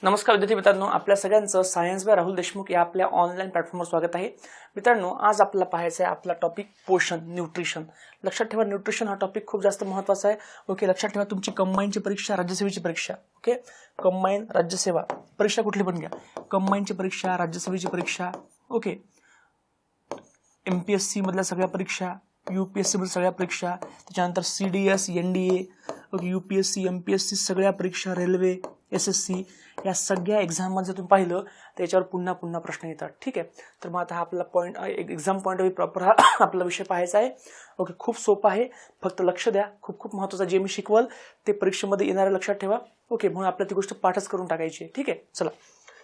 नमस्कार विद्यार्थी मित्रांनो, आपल्या सगळ्यांचं सायन्स बाय राहुल देशमुख या आपल्या ऑनलाईन प्लॅटफॉर्मवर स्वागत आहे. मित्रांनो, आज आपल्याला पाहायचं आहे आपला टॉपिक पोषण, न्यूट्रिशन. लक्षात ठेवा, न्यूट्रिशन हा टॉपिक खूप जास्त महत्त्वाचा आहे. ओके, लक्षात ठेवा, तुमची कंबाईनची परीक्षा, राज्यसेवेची परीक्षा, ओके, कंबाईन राज्यसेवा परीक्षा कुठली पण घ्या, कंबाईनची परीक्षा, राज्यसेवेची परीक्षा, ओके, MPSC मधल्या सगळ्या परीक्षा, UPSC मधल्या सगळ्या परीक्षा, त्याच्यानंतर CDS, NDA, okay, UPSC, MPSC सगळ्या परीक्षा, रेल्वे, SSC या सगळ्या एक्झाममध्ये जर तुम्ही पाहिलं त्याच्यावर पुन्हा पुन्हा प्रश्न येतात. ठीक आहे, तर मग आता हा आपला point, exam point of view proper हा आपला विषय पाहायचा आहे. ओके, खूप सोपा आहे, फक्त लक्ष द्या. खूप खूप महत्त्वाचं, जे मी शिकवल ते परीक्षेमध्ये येणाऱ्या लक्षात ठेवा. ओके, म्हणून आपल्याला ती गोष्ट पाठच करून टाकायची आहे. ठीक आहे, चला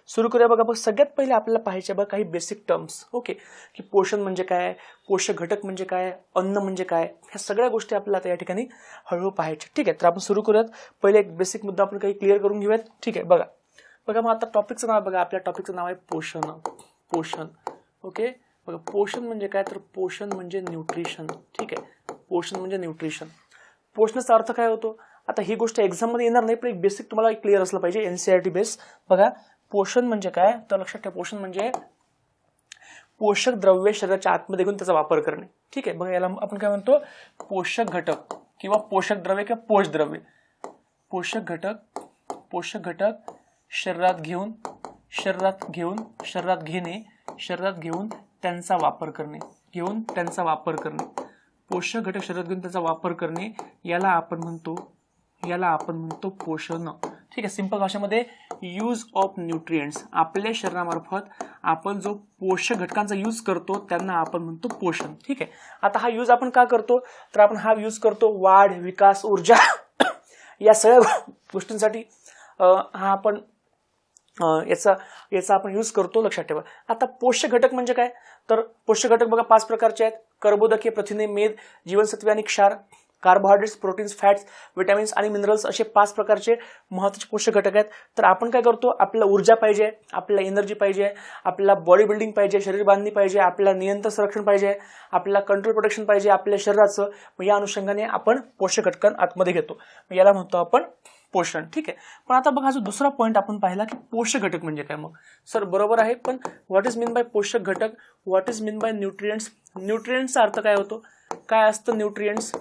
सुरू करूया. बघा, सगळ्यात पहिले आपल्याला पाहायचे बघा काही बेसिक टर्म्स. ओके, की पोषण म्हणजे काय, पोषक घटक म्हणजे काय, अन्न म्हणजे काय, ह्या सगळ्या गोष्टी आपल्याला आता या ठिकाणी हळूहळू पाहायच्या. ठीक आहे, तर आपण सुरू करूयात. पहिले एक बेसिक मुद्दा आपण काही क्लिअर करून घेऊयात. ठीक आहे, बघा मग आता टॉपिकचं नाव बघा, आपल्या टॉपिकचं नाव आहे पोषण. पोषण, ओके, बघा पोषण म्हणजे काय, तर पोषण म्हणजे न्यूट्रिशन. ठीक आहे, पोषण म्हणजे न्यूट्रिशन. पोषणाचा अर्थ काय होतो, आता ही गोष्ट एक्झाममध्ये येणार नाही, पण एक बेसिक तुम्हाला क्लिअर असलं पाहिजे, NCERT बेस. बघा, पोषण म्हणजे काय, तर लक्षात ठेवा, पोषण म्हणजे पोषक द्रव्य शरीराच्या आतमध्ये घेऊन त्याचा वापर करणे. ठीक आहे, बघा याला आपण काय म्हणतो, पोषक घटक किंवा पोषक द्रव्य किंवा पोषद्रव्य. पोषक घटक शरीरात घेऊन त्यांचा वापर करणे, पोषक घटक शरीरात घेऊन त्याचा वापर करणे, याला आपण म्हणतो पोषण. ठीक आहे, सिंपल भाषेमध्ये यूज ऑफ न्यूट्रिएंट्स, आपल्या शरीरामार्फत आपण जो पोषक घटकांचा यूज करतो त्यांना आपण म्हणतो पोषण. ठीक आहे, आता हा यूज आपण का करतो, तर आपण हा यूज करतो वाढ, विकास, ऊर्जा या सगळ्या गोष्टींसाठी हा आपण याचा आपण यूज करतो, लक्षात ठेवा. आता पोषक घटक म्हणजे काय, तर पोषक घटक बघा 5 प्रकारचे आहेत: कर्बोदके, प्रथिने, मेद, जीवनसत्वे आणि क्षार, कार्बोहायड्रेट्स, प्रोटीन्स, फॅट्स, विटॅमिन्स आणि मिनरल्स, असे 5 प्रकारचे महत्त्वाचे पोषक घटक आहेत. तर आपण काय करतो, आपल्याला ऊर्जा पाहिजे, आपल्याला एनर्जी पाहिजे, आपल्याला बॉडी बिल्डिंग पाहिजे, शरीर बांधणी पाहिजे, आपल्याला नियंत्रण संरक्षण पाहिजे, आपल्याला कंट्रोल प्रोटेक्शन पाहिजे आपल्या शरीराचं. मग या अनुषंगाने आपण पोषक घटक आतमध्ये घेतो, याला म्हणतो आपण पोषण. ठीक आहे, पण आता बघा जो दुसरा पॉईंट आपण पाहिला की पोषक घटक म्हणजे काय. मग सर बरोबर आहे, पण व्हॉट इज मीन बाय पोषक घटक, what is mean by nutrients, न्यूट्रिएंट्सचा अर्थ काय होतो, काय असतं न्यूट्रिएंट्स.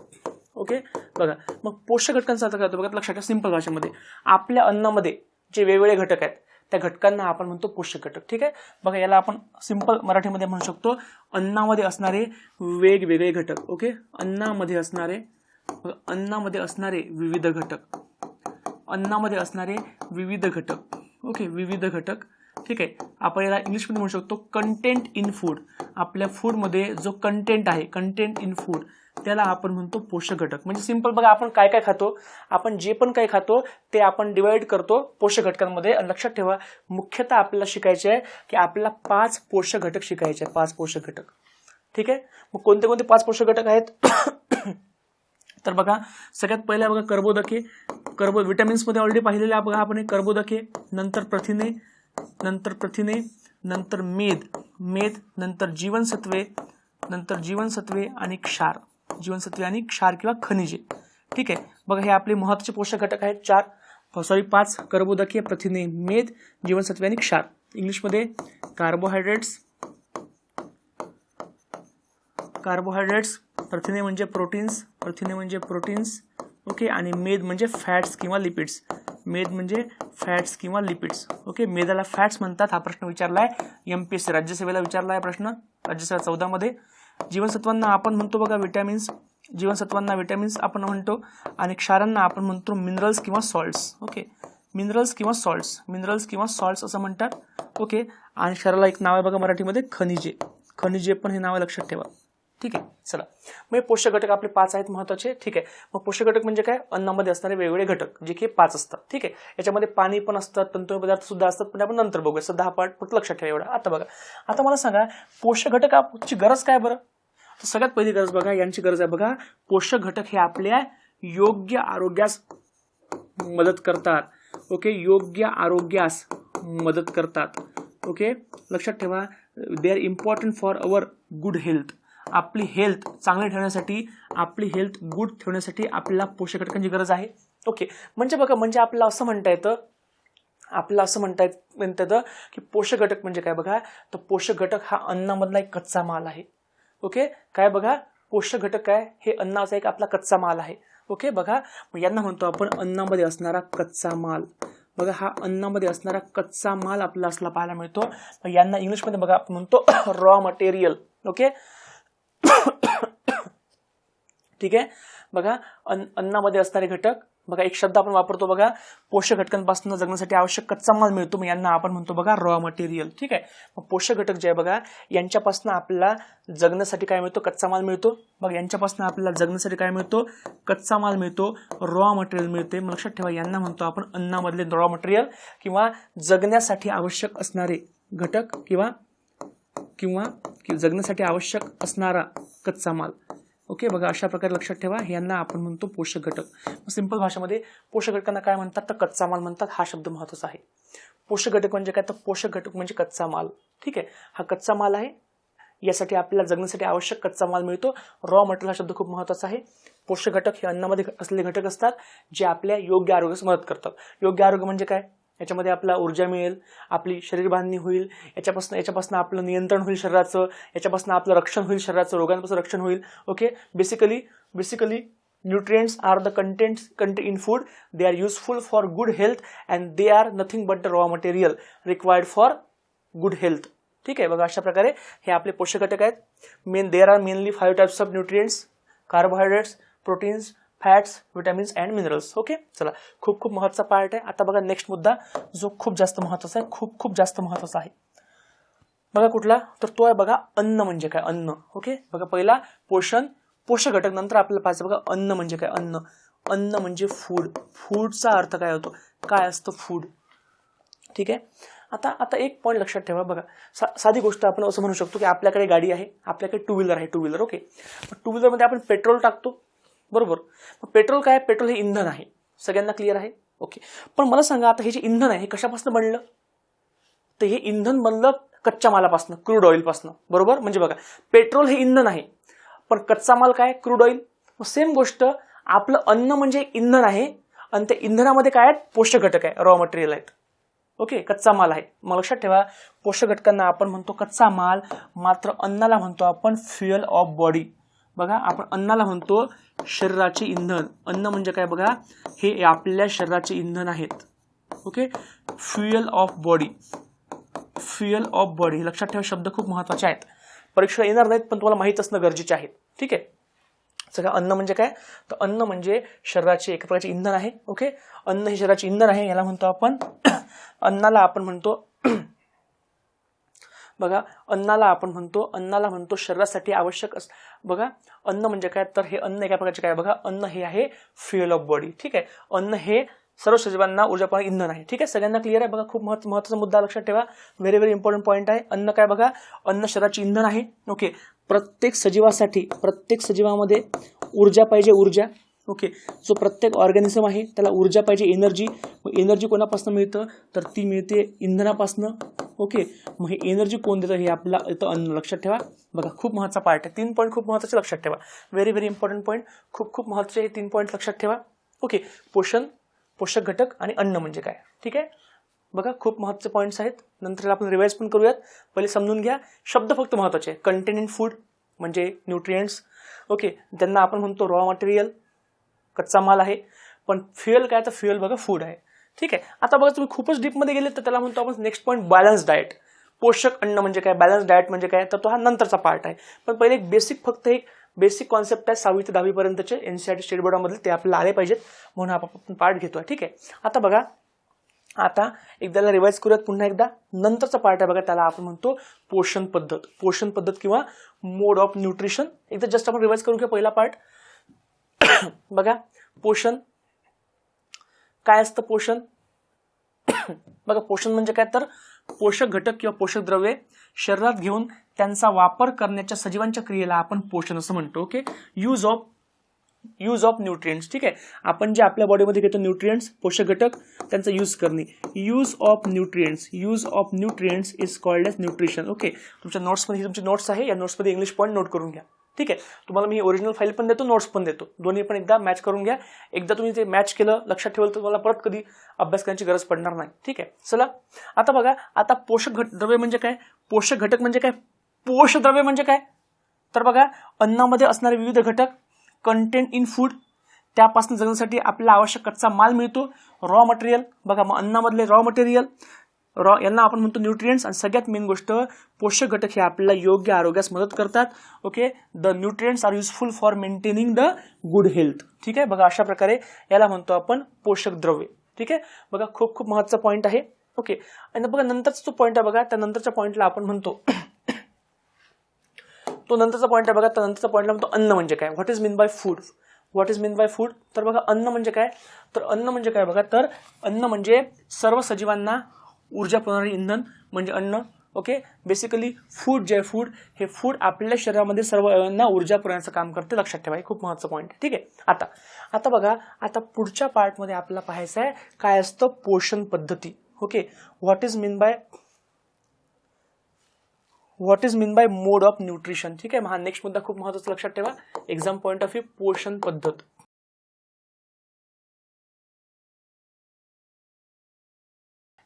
ओके, बघा मग पोषक घटकांचा अर्थ काय होतो, बघा लक्षात ठेवा, सिंपल भाषेमध्ये आपल्या अन्नामध्ये जे वेगवेगळे घटक आहेत त्या घटकांना आपण म्हणतो पोषक घटक. ठीक आहे, बघा याला आपण सिंपल मराठीमध्ये म्हणू शकतो अन्नामध्ये असणारे वेगवेगळे घटक. ओके, अन्नामध्ये असणारे विविध घटक, ओके, विविध घटक. ठीक आहे, आपण याला इंग्लिशमध्ये म्हणू शकतो कंटेंट इन फूड. आपल्या फूडमध्ये जो कंटेंट आहे, कंटेंट इन फूड, त्याला आपण म्हणतो पोषक घटक. म्हणजे सिंपल बघा, आपण काय काय खातो, आपण जे पण काही खातो ते आपण डिवाइड करतो पोषक घटकांमध्ये. आणि लक्षात ठेवा, मुख्यतः आपल्याला शिकायचे आहे की आपल्याला 5 पोषक घटक शिकायचे आहेत, 5 पोषक घटक. ठीक आहे, मग कोणते कोणते 5 पोषक घटक आहेत तर बघा सगळ्यात पहिला बघा कर्बोदके. विटॅमिन्स मध्ये ऑलरेडी पाहिलेले बघा आपण, कर्बोदके, नंतर प्रथिने, नंतर मेद, नंतर जीवनसत्वे आणि क्षार, किंवा खनिजे. ठीक आहे, बघा हे आपले महत्त्वाचे पोषक घटक आहेत 5: कर्बोदके, प्रथिने, मेद, जीवनसत्वे आणि क्षार. इंग्लिशमध्ये कार्बोहायड्रेट्स, प्रथिने म्हणजे प्रोटीन्स, ओके, आणि मेद म्हणजे फॅट्स किंवा लिपिड्स. ओके, मेदाला फॅट्स म्हणतात. हा प्रश्न विचारलाय MPSC राज्यसेवेला विचारलाय प्रश्न, राज्यसेवा 14 मध्ये. जीवनसत्वांना आपण म्हणतो बघा विटॅमिन्स, आपण म्हणतो, आणि क्षारांना आपण म्हणतो मिनरल्स किंवा सॉल्ट्स. ओके, मिनरल्स किंवा सॉल्ट्स असं म्हणतात. ओके, आणि क्षाराला एक नाव आहे बघा मराठीमध्ये खनिजे पण हे नाव लक्षात ठेवा. ठीक आहे, चला मग पोषक घटक आपले 5 आहेत महत्त्वाचे. ठीक आहे, मग पोषक घटक म्हणजे काय, अन्नामध्ये असणारे वेगवेगळे घटक जे की 5 असतात. ठीक आहे, याच्यामध्ये पाणी पण असतात, तंतुमय पदार्थ सुद्धा असतात, पण आपण नंतर बघूया. सध्या हा पार्ट फक्त लक्षात ठेवा एवढा. आता बघा, आता मला सांगा पोषक घटकाची गरज काय बरं. तर सगळ्यात पहिली गरज बघा, यांची गरज आहे बघा, पोषक घटक हे आपल्या योग्य आरोग्यास मदत करतात. ओके, ओके, लक्षात ठेवा, they are important for our good health. आपली हेल्थ चांगली ठेवण्यासाठी, आपली हेल्थ गुड ठेवण्यासाठी आपल्याला पोषक घटकांची गरज आहे. ओके, म्हणजे बघा, म्हणजे आपल्याला असं म्हणता येतं आपल्याला असं म्हणतात की पोषक घटक म्हणजे काय बघा, तर पोषक घटक हा अन्नामधला एक कच्चा माल आहे. ओके, काय बघा, पोषक घटक काय, हे अन्नाचा एक आपला कच्चा माल आहे. ओके, बघा मग यांना म्हणतो आपण अन्नामध्ये असणारा कच्चा माल. बघा हा अन्नामध्ये असणारा कच्चा माल आपल्याला असला पाहायला मिळतो. मग यांना इंग्लिशमध्ये बघा आपण म्हणतो रॉ मटेरियल. ओके ठीक आहे, बघा अन्नामध्ये असणारे घटक, बघा एक शब्द आपण वापरतो बघा, पोषक घटकांपासून जगण्यासाठी आवश्यक कच्चा माल मिळतो, मग यांना आपण म्हणतो बघा रॉ मटेरियल. ठीक आहे, मग पोषक घटक जे आहे बघा, यांच्यापासून आपल्याला जगण्यासाठी काय मिळतो, कच्चा माल मिळतो. मग यांच्यापासून आपल्याला जगण्यासाठी काय मिळतो, कच्चा माल मिळतो, रॉ मटेरियल मिळते. मग लक्षात ठेवा यांना म्हणतो आपण अन्नामधले रॉ मटेरियल किंवा जगण्यासाठी आवश्यक असणारे घटक किंवा जगण्यासाठी आवश्यक असणारा कच्चा माल. ओके, बघा अशा प्रकारे लक्षात ठेवा, यांना आपण म्हणतो पोषक घटक. सिंपल भाषेमध्ये पोषक घटकांना काय म्हणतात, तर कच्चा माल म्हणतात. हा शब्द महत्त्वाचा आहे. पोषक घटक म्हणजे काय, तर पोषक घटक म्हणजे कच्चा माल. ठीक आहे, हा कच्चा माल आहे, यासाठी आपल्याला जगण्यासाठी आवश्यक कच्चा माल मिळतो. रॉ मटेरियल हा शब्द खूप महत्त्वाचा आहे. पोषक घटक हे अन्नामध्ये असलेले घटक असतात जे आपल्या योग्य आरोग्यास मदत करतात. योग्य आरोग्य म्हणजे काय, याच्यामध्ये आपल्याला ऊर्जा मिळेल, आपली शरीर बांधणी होईल, याच्यापासून आपलं नियंत्रण होईल शरीराचं, याच्यापासून आपलं रक्षण होईल शरीराचं, रोगांपासून रक्षण होईल. Okay, basically nutrients are the content in food. They are useful for good health and they are nothing but the raw material required for good health. ठीक आहे, बघा अशा प्रकारे हे आपले पोषक घटक आहेत. there are mainly 5 types of nutrients: carbohydrates, proteins, fats, vitamins and minerals. Okay, चला खूप महत्त्वाचा पार्ट आहे. आता बघा नेक्स्ट मुद्दा जो खूप जास्त महत्त्वाचा आहे, खूप जास्त महत्त्वाचा आहे. बघा कुठला, तर तो आहे बघा अन्न म्हणजे काय, अन्न. ओके, बघा पहिला पोषक घटक, नंतर आपल्याला पाहायचं बघा अन्न म्हणजे काय. अन्न म्हणजे फूड. फूडचा अर्थ काय होतो, काय असतं फूड. ठीक आहे, आता एक पॉईंट लक्षात ठेवा. बघा साधी गोष्ट आपण असं म्हणू शकतो की आपल्याकडे गाडी आहे, आपल्याकडे टू व्हीलर आहे, टू व्हीलर. ओके, टू व्हीलरमध्ये आपण पेट्रोल टाकतो, बरोबर. पेट्रोल काय, पेट्रोल हे इंधन आहे, सगळ्यांना क्लिअर आहे. ओके, पण मला सांगा आता हे जे इंधन आहे हे कशापासून बनलं, तर हे इंधन बनलं कच्च्या मालापासून, क्रूड ऑइलपासून, बरोबर. म्हणजे बघा पेट्रोल हे इंधन आहे, पण कच्चा माल काय, क्रूड ऑइल. सेम गोष्ट आपलं अन्न म्हणजे इंधन आहे आणि त्या इंधनामध्ये काय आहेत, पोषक घटक आहे, रॉ मटेरियल आहेत. ओके, कच्चा माल आहे. मग लक्षात ठेवा पोषक घटकांना आपण म्हणतो कच्चा माल, मात्र अन्नाला म्हणतो आपण फ्युएल ऑफ बॉडी. बघा आपण अन्नाला म्हणतो शरीराचे इंधन. अन्न म्हणजे काय बघा, हे आपल्या शरीराचे इंधन आहेत. Okay, fuel of body. Fuel of body लक्षात ठेवा, शब्द खूप महत्त्वाचे आहेत, परीक्षेला येणार नाहीत पण तुम्हाला माहित असणं गरजेचे आहे. ठीक आहे, सगळं अन्न म्हणजे काय, तर अन्न म्हणजे शरीराचे एक प्रकारचे इंधन आहे. ओके, अन्न हे शरीराचे इंधन आहे, याला म्हणतो आपण अन्नाला आपण म्हणतो बघा अन्नाला म्हणतो शरीरासाठी आवश्यक बघा अन्न म्हणजे काय, तर हे अन्न एका प्रकारचे काय बघा, अन्न हे आहे फ्युएल ऑफ बॉडी. ठीक आहे, अन्न हे सर्व सजीवांना ऊर्जा पुरवणारे इंधन आहे. ठीक आहे, सगळ्यांना क्लिअर आहे. बघा खूप महत्त्वाचा मुद्दा लक्षात ठेवा, व्हेरी इम्पॉर्टंट पॉईंट आहे. अन्न काय बघा, अन्न शरीराचे इंधन आहे. ओके, प्रत्येक सजीवामध्ये ऊर्जा पाहिजे, ऊर्जा. ओके, जो प्रत्येक ऑर्गॅनिझम आहे त्याला ऊर्जा पाहिजे, एनर्जी. मग एनर्जी कोणापासून मिळतं, तर ती मिळते इंधनापासून. ओके, मग हे एनर्जी कोण देतं, हे आपला येतं अन्न. लक्षात ठेवा, बघा खूप महत्त्वाचा पार्ट आहे. 3 पॉईंट खूप महत्त्वाचे लक्षात ठेवा, व्हेरी इम्पॉर्टंट पॉईंट, खूप महत्त्वाचे हे 3 पॉईंट लक्षात ठेवा. ओके, पोषक घटक आणि अन्न म्हणजे काय. ठीक आहे, बघा खूप महत्त्वाचे पॉईंट्स आहेत, नंतर आपण रिवाइज पण करूयात. पहिले समजून घ्या, शब्द फक्त महत्त्वाचे आहे. कंटेन इन फूड म्हणजे न्यूट्रिएंट्स. ओके, त्यांना आपण म्हणतो रॉ मटेरियल, कच्चा माल आहे. पण फ्युएल काय, तर फ्युएल बघा फूड आहे. ठीक आहे, आता बघा तुम्ही खूपच डीपमध्ये गेले तर त्याला म्हणतो आपण नेक्स्ट पॉईंट बॅलन्स डाएट. पोषक अन्न म्हणजे काय, बॅलन्स डाएट म्हणजे काय, तर तो हा नंतरचा पार्ट आहे. पण पहिले एक बेसिक कॉन्सेप्ट आहे 6वी ते 10वी पर्यंतचे एनसीईआरटी स्टेट बोर्डामधले, ते आपल्याला आले पाहिजेत म्हणून आपण पार्ट घेतोय. ठीक आहे, आता बघा आता एकदा रिवाइज करूयात पुन्हा एकदा. नंतरचा पार्ट आहे बघा, त्याला आपण म्हणतो पोषण पद्धत किंवा मोड ऑफ न्यूट्रिशन. एकदा जस्ट आपण रिवाइज करू घ्या पहिला पार्ट. बघा पोषण काय असतं, पोषण बघा पोषण म्हणजे काय, तर पोषक घटक किंवा पोषक द्रव्ये शरीरात घेऊन त्यांचा वापर करण्याच्या सजीवांच्या क्रियेला आपण पोषण असं म्हणतो. Okay, use of nutrients. ठीक आहे, आपण जे आपल्या बॉडीमध्ये घेतो न्यूट्रिएंट्स, पोषक घटक, त्यांचा यूज करणे. Use of nutrients is called as nutrition. Okay, तुमच्या नोट्समध्ये ही तुमची नोट्स आहे, या नोट्समध्ये इंग्लिश पॉईंट नोट करून घ्या. ठीक आहे. तुम्हाला मी ओरिजिनल फाईल पण देतो, नोट्स पण देतो, दोन्ही पण एकदा मॅच करून घ्या. एकदा तुम्ही ते मॅच केलं, लक्षात ठेवलं, तर तुम्हाला परत कधी अभ्यास करण्याची गरज पडणार नाही. ठीक आहे. चला आता बघा, आता पोषक द्रव्य म्हणजे काय, पोषक घटक म्हणजे काय, पोषद्रव्य म्हणजे काय, तर बघा अन्नामध्ये असणारे विविध घटक, कंटेंट इन फूड, त्यापासून जगण्यासाठी आपल्याला आवश्यक कच्चा माल मिळतो, रॉ मटेरियल. बघा मग अन्नामधले रॉ मटेरियल, यांना आपण म्हणतो न्यूट्रिएंट्स. आणि सगळ्यात मेन गोष्ट, पोषक घटक हे आपल्याला योग्य आरोग्यास मदत करतात. Okay, the nutrients are useful for maintaining the good health. ठीक आहे. बघा अशा प्रकारे याला म्हणतो आपण पोषक द्रव्ये. ठीक आहे. बघा खूप खूप महत्त्वाचा पॉईंट आहे. ओके, आणि बघा नंतरचा जो पॉईंट आहे बघा, त्या नंतरच्या पॉईंटला आपण म्हणतो तो नंतरचा पॉईंट आहे बघा, त्या नंतरचा पॉईंटला म्हणतो अन्न म्हणजे काय, what is mean bye food. What is mean bye food, तर बघा अन्न म्हणजे काय, तर अन्न म्हणजे काय बघा, तर अन्न म्हणजे सर्व सजीवांना ऊर्जा पुरवणारे इंधन म्हणजे अन्न. ओके, बेसिकली फूड जे फूड हे फूड आपल्या शरीरामध्ये सर्व अवयवांना ऊर्जा पुरवण्याचं काम करते. लक्षात ठेवा, हे खूप महत्त्वाचं पॉईंट आहे. ठीक आहे. आता बघा, आता पुढच्या पार्टमध्ये आपल्याला पाहायचं आहे काय असतं पोषण पद्धती. Okay, what is mean bye mode of nutrition. ठीक आहे. हा नेक्स्ट मुद्दा खूप महत्त्वाचा, लक्षात ठेवा, एक्झाम पॉईंट ऑफ व्ह्यू, पोषण पद्धत.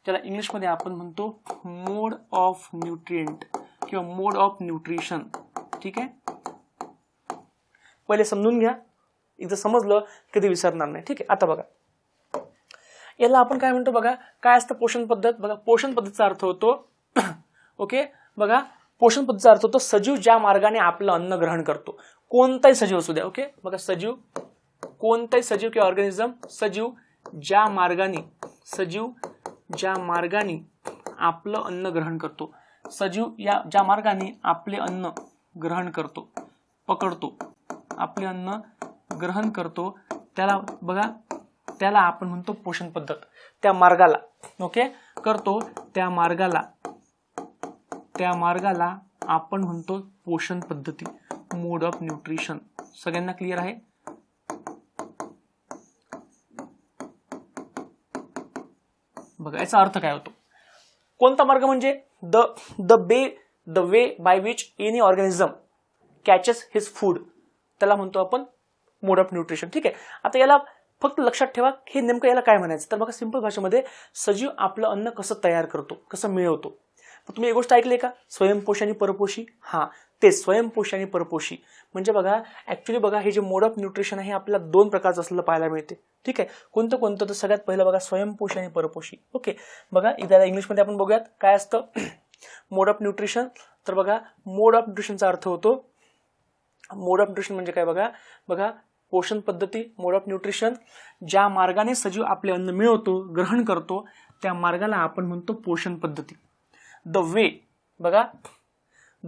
त्याला इंग्लिशमध्ये आपण म्हणतो मोड ऑफ न्यूट्रिएंट किंवा मोड ऑफ न्यूट्रिशन. ठीक आहे. पहिले समजून घ्या, एकदा समजलं कधी विसरणार नाही. ठीक आहे. आता बघा, याला आपण काय म्हणतो बघा, काय असतं पोषण पद्धत. बघा पोषण पद्धतीचा अर्थ होतो ओके, बघा पोषण पद्धतीचा अर्थ होतो सजीव ज्या मार्गाने आपलं अन्न ग्रहण करतो, कोणताही सजीव असू द्या. ओके, बघा सजीव, कोणताही सजीव किंवा ऑर्गॅनिझम, सजीव ज्या मार्गाने आपलं अन्न ग्रहण करतो, सजीव ज्या मार्गाने आपले अन्न ग्रहण करतो, पकडतो, आपले अन्न ग्रहण करतो, त्याला बघा, त्याला आपण म्हणतो पोषण पद्धत. त्या मार्गाला ओके करतो, त्या मार्गाला आपण म्हणतो पोषण पद्धती, मोड ऑफ न्यूट्रिशन. सगळ्यांना क्लिअर आहे. बघा याचा अर्थ काय होतो, कोणता मार्ग म्हणजे the way by which any organism catches his food, त्याला म्हणतो आपण मोड ऑफ न्यूट्रिशन. ठीक आहे. आता याला फक्त लक्षात ठेवा, हे नेमकं याला काय म्हणायचं, तर बघा सिंपल भाषेमध्ये सजीव आपलं अन्न कसं तयार करतो, कसं मिळवतो. तुम्ही एक गोष्ट ऐकली का, स्वयंपोषी आणि परपोषी. हा, ते स्वयंपोषी आणि परपोषी म्हणजे बघा ऍक्च्युली बघा, हे जे मोड ऑफ न्यूट्रिशन आहे आपल्याला दोन प्रकारचं असलेलं पाहायला मिळते. ठीक आहे. कोणतं तर सगळ्यात पहिलं बघा स्वयंपोषी आणि परपोषी. ओके, बघा एकदा इंग्लिशमध्ये आपण बघूयात काय असतं मोड ऑफ न्यूट्रिशन. तर बघा मोड ऑफ न्यूट्रिशनचा अर्थ होतो, मोड ऑफ न्यूट्रिशन म्हणजे काय बघा पोषण पद्धती, मोड ऑफ न्यूट्रिशन, ज्या मार्गाने सजीव आपले अन्न मिळवतो, ग्रहण करतो, त्या मार्गाला आपण म्हणतो पोषण पद्धती. The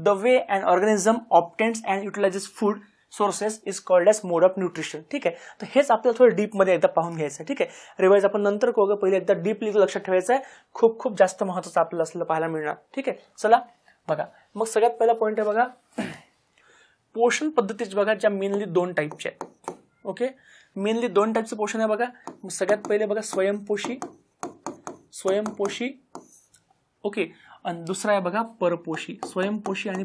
way an organism obtains and utilises food sources is called as mode of nutrition. ठीक आहे. तर हेच आपल्याला थोडं डीपमध्ये एकदा पाहून घ्यायचं आहे. ठीक आहे. रिवाइज आपण नंतर करू, पहिले एकदा डीपली लक्षात ठेवायचं आहे, खूप खूप जास्त महत्त्वाचं आपल्याला असलेलं पाहायला मिळणार. ठीक आहे. चला बघा, मग सगळ्यात पहिला पॉईंट आहे बघा, पोषण पद्धतीचे बघा ज्या मेनली दोन टाईपचे आहेत. ओके, मेनली दोन टाईपचं पोषण आहे बघा. सगळ्यात पहिले बघा स्वयंपोषी. ओके, आणि दुसरा आहे बघा परपोषी. स्वयंपोषी आणि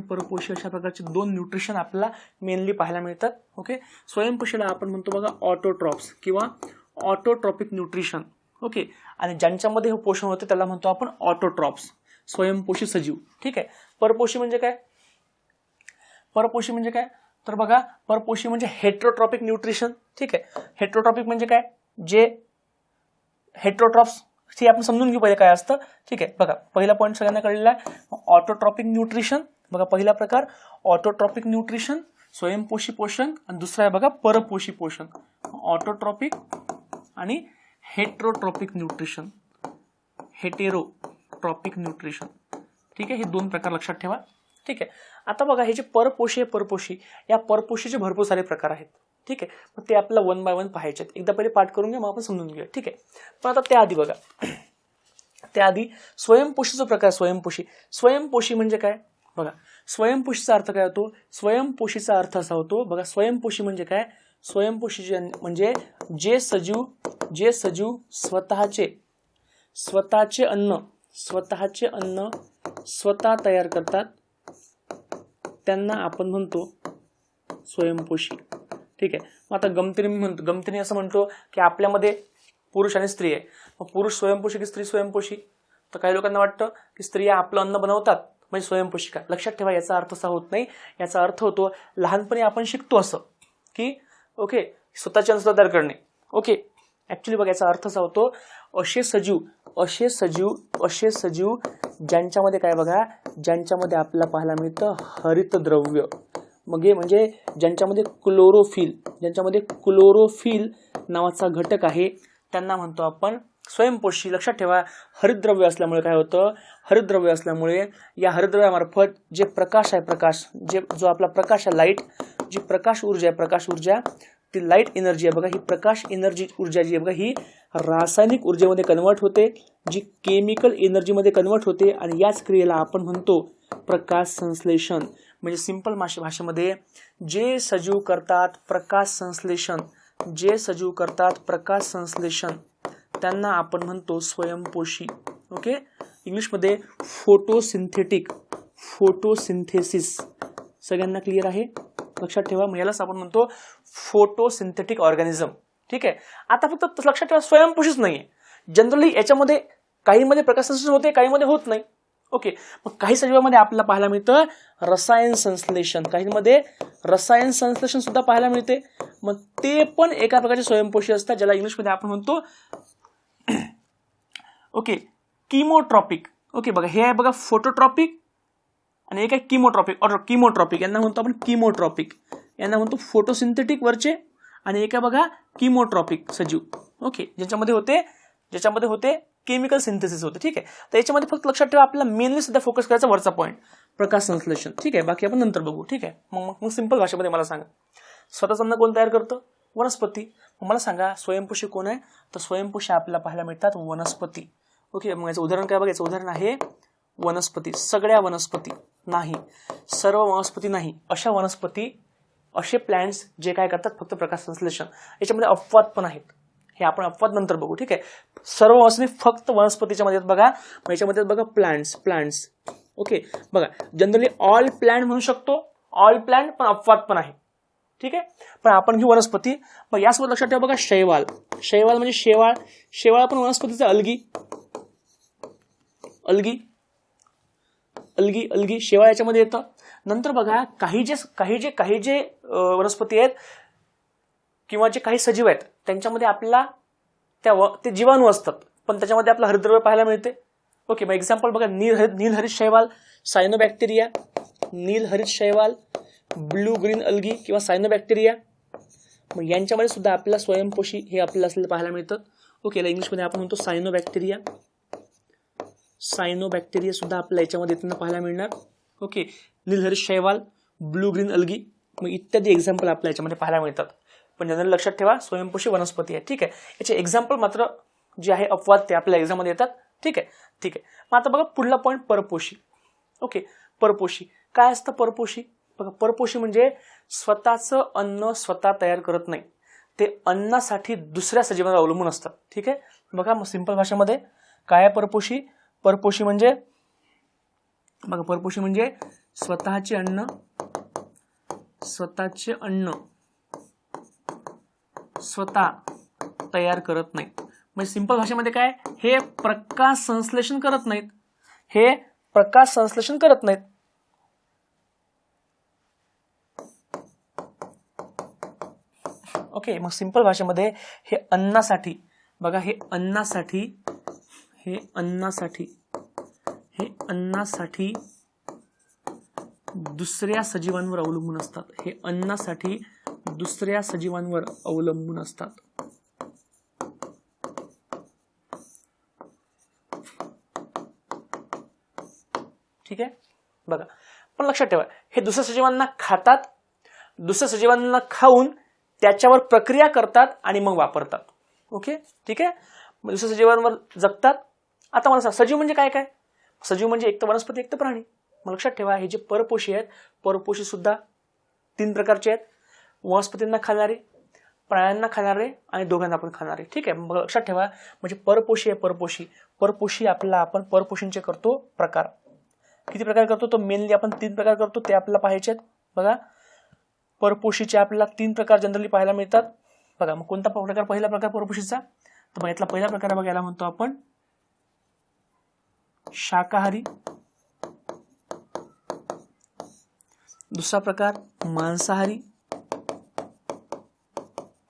परपोषी अशा प्रकारचे दोन न्यूट्रिशन आपल्याला मेनली पाहायला मिळतात. ओके, स्वयंपोषीला आपण म्हणतो बघा ऑटोट्रॉप्स किंवा ऑटोट्रॉपिक न्यूट्रिशन. ओके, आणि ज्यांच्यामध्ये हे पोषण होते त्याला म्हणतो आपण ऑटोट्रॉप्स, स्वयंपोषी सजीव. ठीक आहे. परपोषी म्हणजे काय, तर बघा परपोषी म्हणजे हेट्रोट्रॉपिक न्यूट्रिशन. ठीक आहे. हेट्रोट्रॉपिक म्हणजे काय, जे हेट्रोट्रॉप्स, हे आपण समजून घेऊ पहिले काय असतं. ठीक आहे. बघा पहिला पॉईंट सगळ्यांना कळलेला आहे, ऑटोट्रॉपिक न्यूट्रिशन. बघा पहिला प्रकार ऑटोट्रॉपिक न्यूट्रिशन, स्वयंपोषी पोषण, आणि दुसरा आहे बघा परपोषी पोषण, ऑटोट्रॉपिक आणि हेट्रोट्रॉपिक न्यूट्रिशन. ठीक आहे. हे दोन प्रकार लक्षात ठेवा. ठीक आहे. आता बघा हे जे परपोषी आहे, परपोषी, या परपोषीचे भरपूर सारे प्रकार आहेत. ठीक आहे. मग ते आपल्याला 1 बाय 1 पाहायचे आहेत. एकदा पहिले पाठ करून घ्या, मग आपण समजून घेऊया. ठीक आहे. पण आता त्याआधी बघा, स्वयंपोषीचा प्रकार. स्वयंपोषी म्हणजे काय बघा, स्वयंपोषीचा अर्थ काय होतो, स्वयंपोषीचा अर्थ असा होतो बघा, स्वयंपोषी म्हणजे काय, स्वयंपोषी म्हणजे जे सजीव स्वतःचे अन्न स्वतः तयार करतात, त्यांना आपण म्हणतो स्वयंपोषी. ठीक आहे. मग आता गमतीने असं म्हणतो की आपल्यामध्ये पुरुष आणि स्त्री आहे, मग पुरुष स्वयंपोषी की स्त्री स्वयंपोषी? तर काही लोकांना वाटतं की स्त्रिया आपलं अन्न बनवतात म्हणजे स्वयंपोषिका. लक्षात ठेवा, याचा अर्थ असा होत नाही. याचा अर्थ होतो लहानपणी आपण शिकतो असं की ओके स्वतःचे अन्न तयार करणे. ओके ऍक्च्युली बघा याचा अर्थ असा होतो असे सजीव ज्यांच्यामध्ये काय बघा, ज्यांच्यामध्ये आपल्याला पाहायला मिळतं हरितद्रव्य, मग हे म्हणजे ज्यांच्यामध्ये क्लोरोफिल नावाचा घटक आहे त्यांना म्हणतो आपण स्वयंपोषी. लक्षात ठेवा, हरितद्रव्य असल्यामुळे काय होतं, हरितद्रव्य असल्यामुळे या हरितद्रव्यामार्फत जे प्रकाश आहे, जो आपला प्रकाश आहे, लाईट, जी प्रकाश ऊर्जा ती लाईट एनर्जी आहे बघा, ही प्रकाश एनर्जी ऊर्जा जी आहे बघा, ही रासायनिक ऊर्जेमध्ये कन्वर्ट होते, जी केमिकल एनर्जीमध्ये कन्वर्ट होते, आणि याच क्रियेला आपण म्हणतो प्रकाश संश्लेषण. म्हणजे सिंपल भाषेमध्ये जे सजीव करतात प्रकाश संश्लेषण त्यांना आपण म्हणतो स्वयंपोषी. ओके, इंग्लिशमध्ये फोटोसिंथेसिस. सगळ्यांना क्लिअर आहे? लक्षात ठेवा, मग यालाच आपण म्हणतो फोटोसिंथेटिक ऑर्गॅनिझम. ठीक आहे. आता फक्त लक्षात ठेवा स्वयंपोषीच नाहीये, जनरली याच्यामध्ये काहीमध्ये प्रकाश संश्लेषण होते, काहीमध्ये होत नाही. ओके, मग काही सजीवांमध्ये आपल्याला पाहायला मिळतं रसायन संश्लेषण, काहींमध्ये रसायन संश्लेषण सुद्धा पाहायला मिळते, मग ते पण एका प्रकारचे स्वयंपोषी असतात, ज्याला इंग्लिशमध्ये आपण म्हणतो ओके किमोट्रॉपिक. ओके बघा, हे आहे बघा फोटोट्रॉपिक आणि एक आहे किमोट्रॉपिक. यांना म्हणतो आपण किमोट्रॉपिक, यांना म्हणतो फोटोसिंथेटिक वरचे, आणि एक आहे बघा किमोट्रॉपिक सजीव. ओके, ज्याच्यामध्ये होते केमिकल सिंथेसिस होते. ठीक आहे, तर याच्यामध्ये फक्त लक्षात ठेवा आपल्याला मेनली सध्या फोकस करायचा वरचा पॉईंट प्रकाश संश्लेषण. ठीक आहे, बाकी आपण नंतर बघू. ठीक आहे, मग सिंपल भाषेमध्ये मला सांगा, स्वतःच अन्न कोण तयार करतं? वनस्पती. मग मला सांगा स्वयंपोषी कोण आहे? तर स्वयंपोषी आपल्याला पाहायला मिळतात वनस्पती. ओके, मग याचं उदाहरण काय बघायचं? उदाहरण आहे वनस्पती. सगळ्या वनस्पती नाही, सर्व वनस्पती नाही, अशा वनस्पती, असे प्लॅन्ट्स जे काय करतात फक्त प्रकाश संश्लेषण. याच्यामध्ये अपवाद पण आहेत, हे आपण अपवाद नंतर बघू. ठीक आहे, सर्व वनस्पती फक्त वनस्पतीच्या मध्ये बघा, याच्यामध्ये बघा प्लांट्स. ओके बघा, जनरली ऑल प्लांट म्हणू शकतो, ऑल प्लांट, पण अपवाद पण आहे. ठीक आहे, पण आपण घेऊ वनस्पती. मग यासोबत लक्षात ठेवा बघा शैवाल म्हणजे शेवाळ पण वनस्पतीचा अलगी शेवाळ याच्यामध्ये येतं. नंतर बघा काही जे वनस्पती आहेत किंवा जे काही सजीव आहेत त्यांच्यामध्ये आपल्याला ते जीवाणू असतात, पण त्याच्यामध्ये आपलं हरितद्रव्य पाहायला मिळते. ओके, मग एक्झाम्पल बघा, नीलहरित शैवाल, सायनोबॅक्टेरिया, नीलहरित शैवाल, ब्लू ग्रीन अलगी किंवा सायनोबॅक्टेरिया. मग यांच्यामध्ये सुद्धा आपल्याला स्वयंपोषी हे आपल्याला असलेलं पाहायला मिळतं. ओके, इंग्लिशमध्ये आपण म्हणतो सायनोबॅक्टेरिया सुद्धा आपल्याला याच्यामध्ये येताना पाहायला मिळणार. ओके, नीलहरित शैवाल, ब्लू ग्रीन अलगी, मग इत्यादी एक्झाम्पल आपल्याला याच्यामध्ये पाहायला मिळतात. पण जनरल लक्षात ठेवा स्वयंपोषी वनस्पती आहे. ठीक आहे, याचे एक्झाम्पल मात्र जे आहे अपवाद ते आपल्या एक्झाममध्ये येतात. ठीक आहे. मग आता बघा पुढला पॉईंट परपोषी. ओके, परपोषी काय असतं? परपोषी बघा, परपोषी म्हणजे स्वतःचं अन्न स्वतः तयार करत नाही, ते अन्नासाठी दुसऱ्या सजीवांवर अवलंबून असतात. ठीक आहे, बघा मग सिंपल भाषेमध्ये काय आहे परपोषी? परपोषी म्हणजे बघा, परपोषी म्हणजे स्वतःचे अन्न स्वतः तयार करत नाहीत. म्हणजे सिंपल भाषेमध्ये काय, हे प्रकाश संश्लेषण करत नाहीत. ओके, मग सिंपल भाषेमध्ये हे अन्नासाठी बघा, हे अन्नासाठी दुसऱ्या सजीवांवर अवलंबून असतात. ठीक आहे, बघा, पण लक्षात ठेवा हे दुसऱ्या सजीवांना खातात, दुसऱ्या सजीवांना खाऊन त्याच्यावर प्रक्रिया करतात आणि मग वापरतात. ओके, ठीक आहे, मग दुसऱ्या सजीवांवर जगतात. आता मला सांग सजीव म्हणजे काय? सजीव म्हणजे एक तर वनस्पती, एक तर प्राणी. मग लक्षात ठेवा हे जे परपोषी आहेत, परपोषी सुद्धा 3 प्रकारचे आहेत, वनस्पतींना खाणारे, प्राण्यांना खाणारे आणि दोघांना पण खाणारे. ठीक आहे, मग लक्षात ठेवा म्हणजे परपोषी आपल्याला आपण परपोषींचे करतो प्रकार. किती प्रकार करतो, तो मेनली आपण 3 प्रकार करतो, ते आपल्याला पाहायचे आहेत. बघा, परपोषीचे आपल्याला 3 प्रकार जनरली पाहायला मिळतात. बघा, मग कोणता प्रकार, पहिला प्रकार परपोषीचा, तर यातला पहिला प्रकार बघा, याला म्हणतो आपण शाकाहारी. दुसरा प्रकार मांसाहारी.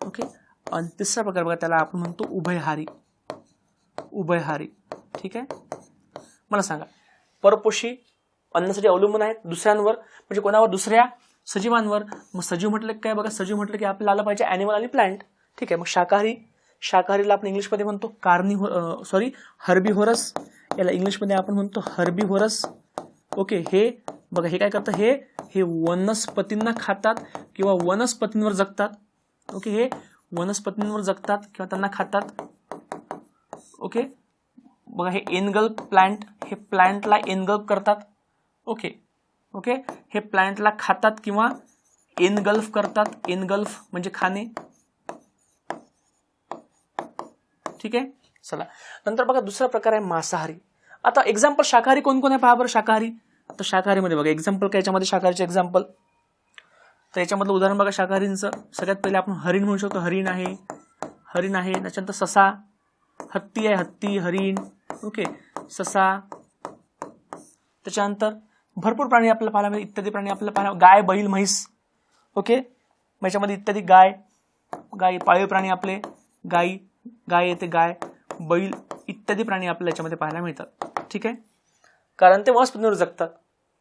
ओके. आणि तिसरा प्रकार बघा, त्याला आपण म्हणतो उभयहारी. उभयहारी. ठीक आहे. मला सांगा, परपोषी अन्नासाठी अवलंबून आहेत दुसऱ्यांवर, म्हणजे कोणावर, दुसऱ्या सजीवांवर. मग सजीव म्हटलं काय बघा, सजीव म्हटलं की आपल्याला आलं पाहिजे ॲनिमल आणि प्लांट. ठीक आहे. मग शाकाहारी, शाकाहारीला आपण इंग्लिशमध्ये म्हणतो हर्बिव्होरस. याला इंग्लिशमध्ये आपण म्हणतो हर्बिव्होरस. ओके. हे बघा, हे काय करतं, हे वनस्पतींना खातात किंवा वनस्पतींवर जगतात. ओके. हे वनस्पतींवर जगतात किंवा त्यांना खातात. ओके. बघा, हे एनगल्फ प्लांट, हे प्लांटला एनगल्फ करतात. ओके. ओके. हे प्लांटला खातात किंवा एनगल्फ करतात. एनगल्फ म्हणजे खाणे. ठीक आहे. चला, नंतर बघा दुसरा प्रकार आहे मांसाहारी. आता एक्झाम्पल शाकाहारी कोण कोण आहे पहा बरं. शाकाहारी, तर शाकाहारीमध्ये बघा एक्झाम्पल काय, याच्यामध्ये शाकाहारीचे एक्झाम्पल, तर याच्यामधलं उदाहरण बघा शाकाहारींचं. सगळ्यात पहिले आपण हरिण म्हणू शकतो. हरिण आहे, हरिण आहे. त्याच्यानंतर ससा, हत्ती आहे, हत्ती, हरिण. ओके. ससा. त्याच्यानंतर भरपूर प्राणी आपल्याला पाहायला मिळेल, इत्यादी प्राणी आपल्याला पाहायला, गाय, बैल, म्हैस. ओके. मग याच्यामध्ये इत्यादी गाय, पाळीव प्राणी आपले, गाय येते, गाय, बैल इत्यादी प्राणी आपल्याला याच्यामध्ये पाहायला मिळतात. ठीक आहे. कारण ते वनस्पतींवर जगतात.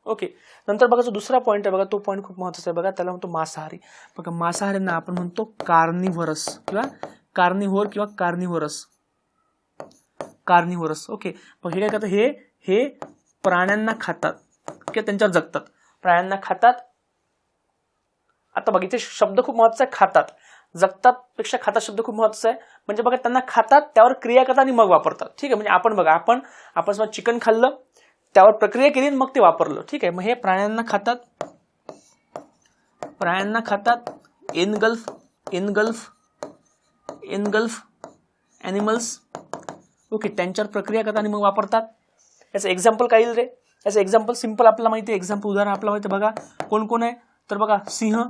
ओके. नंतर बघा, जो दुसरा पॉईंट आहे बघा, तो पॉईंट खूप महत्त्वाचा आहे बघा, त्याला म्हणतो मांसाहारी. बघा, मांसाहारींना आपण म्हणतो कार्निव्हरस किंवा कार्निव्होरस. ओके. मग हे काय करतात, हे प्राण्यांना खातात किंवा त्यांच्यावर जगतात. प्राण्यांना खातात. आता बघा, इथे शब्द खूप महत्त्वाचा आहे, खातात. जगतात पेक्षा खातात शब्द खूप महत्त्वाचा आहे. म्हणजे बघा, त्यांना खातात, त्यावर क्रिया करतात आणि मग वापरतात. ठीक आहे. म्हणजे आपण बघा, आपण समजा चिकन खाल्लं, त्यावर प्रक्रिया केली मग ते वापरलं. ठीक आहे. मग हे प्राण्यांना खातात. Engulf animals. ओके. त्यांच्यावर प्रक्रिया करतात आणि मग वापरतात. याचं एक्झाम्पल काय येईल रे, याचं एक्झाम्पल सिंपल आपल्याला माहिती आहे. एक्झाम्पल उदाहरण आपल्याला माहिती आहे. बघा, कोण कोण आहे, तर बघा, सिंह,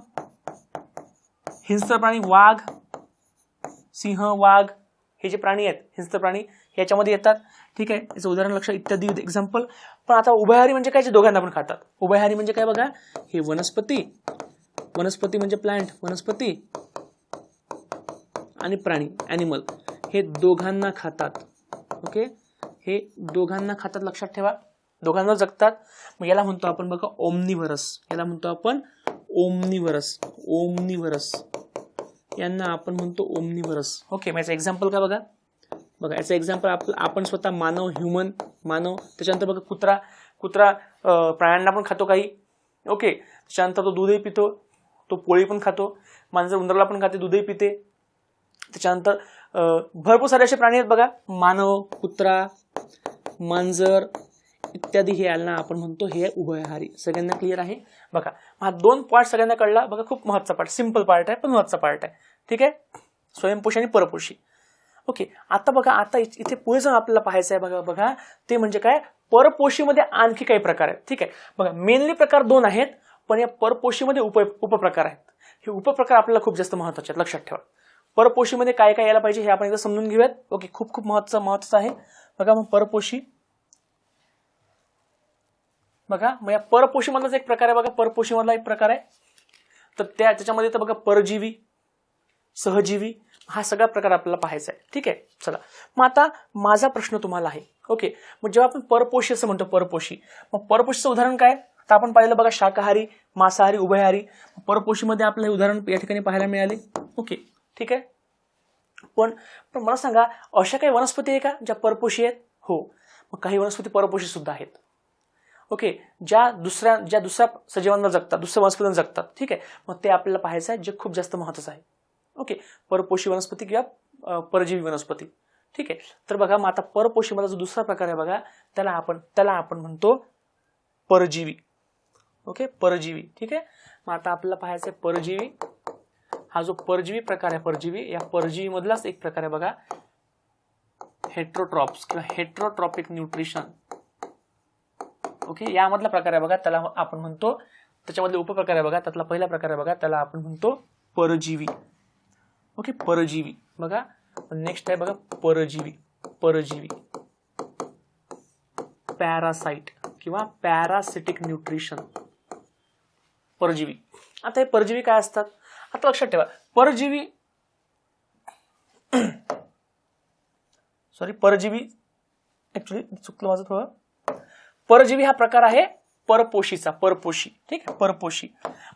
हिंस्र प्राणी, वाघ, सिंह, वाघ, हे जे प्राणी आहेत हिंस्र प्राणी याच्यामध्ये येतात. ठीक आहे. याचं उदाहरण लक्षात, इत्यादी एक्झाम्पल. पण आता उभयहारी म्हणजे काय, जे दोघांना पण खातात. उभयहारी म्हणजे काय बघा, हे वनस्पती म्हणजे प्लांट, वनस्पती आणि प्राणी ॲनिमल, हे दोघांना खातात. ओके. हे दोघांना खातात, लक्षात ठेवा, दोघांवर जगतात. मग याला म्हणतो आपण बघा ओमनिव्हरस. यांना आपण म्हणतो ओमनिव्हरस. ओके. मग याचं एक्झाम्पल काय बघा, याचं एक्झाम्पल आपण स्वतः मानव, मानव. त्याच्यानंतर बघा, कुत्रा प्राण्यांना पण खातो काही. ओके. त्याच्यानंतर तो दूधही पितो, तो पोळी पण खातो. मांजर उंदराला पण खाते, दूधही पिते. त्याच्यानंतर भरपूर सारे असे प्राणी आहेत बघा, मानव, कुत्रा, मांजर इत्यादी. हे यांना आपण म्हणतो हे उभयहारी. सगळ्यांना क्लिअर आहे बघा. हा 2 पार्ट सगळ्यांना कळला बघा. खूप महत्त्वाचा पार्ट, सिंपल पार्ट आहे पण महत्त्वाचा पार्ट आहे. ठीक आहे. स्वयंपोषी आणि परपोषी. ओके. आता बघा, आता इथे पुढे जाऊन आपल्याला पाहायचं आहे बघा, ते म्हणजे काय, परपोषीमध्ये आणखी काही प्रकार आहेत. ठीक आहे. बघा, मेनली प्रकार 2 आहेत, पण या परपोषीमध्ये उपप्रकार आहेत. हे उपप्रकार आपल्याला खूप जास्त महत्त्वाचे आहेत, लक्षात ठेवा. परपोषीमध्ये काय काय यायला पाहिजे हे आपण एकदा समजून घेऊयात. ओके. खूप महत्त्वाचं आहे बघा. मग परपोषी बघा, मग या परपोषी मधलाच एक प्रकार आहे बघा. परपोषी मधला एक प्रकार आहे, तर त्याच्यामध्ये तर बघा परजीवी, सहजीवी, हा सगळा प्रकार आपल्याला पाहायचा आहे. ठीक आहे. चला, मग आता माझा प्रश्न तुम्हाला आहे. ओके. मग जेव्हा आपण परपोषी असं म्हणतो, मग परपोषीचं उदाहरण काय, तर आपण पाहिलं बघा, शाकाहारी, मांसाहारी, उभयहारी. परपोषीमध्ये आपल्याला उदाहरण या ठिकाणी पाहायला मिळाले. ओके. ठीक आहे. पण मला सांगा, अशा काही वनस्पती आहे का ज्या परपोषी आहेत? हो. मग काही वनस्पती परपोषी सुद्धा आहेत. ओके. ज्या दुसऱ्या सजीवांना जगतात, दुसऱ्या वनस्पतींना जगतात. ठीक आहे. मग ते आपल्याला पाहायचं आहे, जे खूप जास्त महत्त्वाचं आहे. ओके. परपोषी वनस्पती किंवा परजीवी वनस्पती. ठीक आहे. तर बघा, मग आता परपोषी मध्ये जो दुसरा प्रकार आहे बघा, त्याला आपण म्हणतो परजीवी. ओके. परजीवी. ठीक आहे. मग आता आपल्याला पाहायचं आहे परजीवी. हा जो परजीवी प्रकार आहे, परजीवी, या परजीवी मधलाच एक प्रकार आहे बघा, हेट्रोट्रॉप्स किंवा हेट्रोट्रॉपिक न्यूट्रिशन. ओके, यामधला प्रकार आहे बघा, त्याला आपण म्हणतो, त्याच्यामधले उपप्रकार आहे बघा, त्यातला पहिला प्रकार आहे बघा, त्याला आपण म्हणतो परजीवी. ओके, परजीवी. बघा नेक्स्ट आहे बघा परजीवी. परजीवी पॅरासाइट किंवा पॅरासिटिक न्यूट्रिशन. परजीवी. आता हे परजीवी काय असतात, आता लक्षात ठेवा. परजीवी परजीवी ऍक्च्युली चुकलं माझं थोडं. परजीवी हा प्रकार आहे परपोशीचा. परपोशी, ठीक आहे, परपोशी.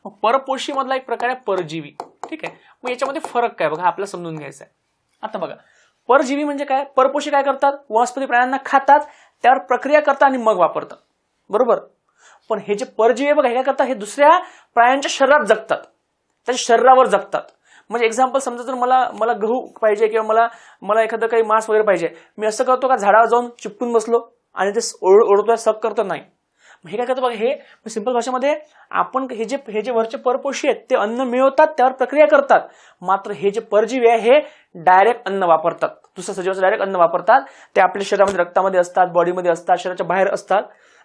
मग परपोशी मधला एक प्रकार आहे परजीवी. ठीक आहे, मग याच्यामध्ये फरक काय बघा आपल्याला समजून घ्यायचा आहे. आता बघा परजीवी म्हणजे काय, परपोशी काय करतात, वनस्पती प्राण्यांना खातात, त्यावर प्रक्रिया करतात आणि मग वापरतात, बरोबर. पण हे जे परजीवी बघा हे काय करतात, हे दुसऱ्या प्राण्यांच्या शरीरात जगतात, त्याच्या शरीरावर जगतात. म्हणजे एक्झाम्पल समजा जर मला गहू पाहिजे किंवा मला एखादं काही मांस वगैरे पाहिजे, मी असं करतो का झाडावर जाऊन चिपकून बसलो आणि ते ओढतोय सक करतो, नाही. हे काय करतो बघा, हे सिंपल भाषेमध्ये आपण हे जे वरचे परपोशी आहेत ते अन्न मिळवतात, त्यावर प्रक्रिया करतात. मात्र हे जे परजीवी आहे हे डायरेक्ट अन्न वापरतात, दुसऱ्या सजीवाचं डायरेक्ट अन्न वापरतात. ते आपल्या शरीरामध्ये, रक्तामध्ये असतात, बॉडीमध्ये असतात, शरीराच्या बाहेर असतात.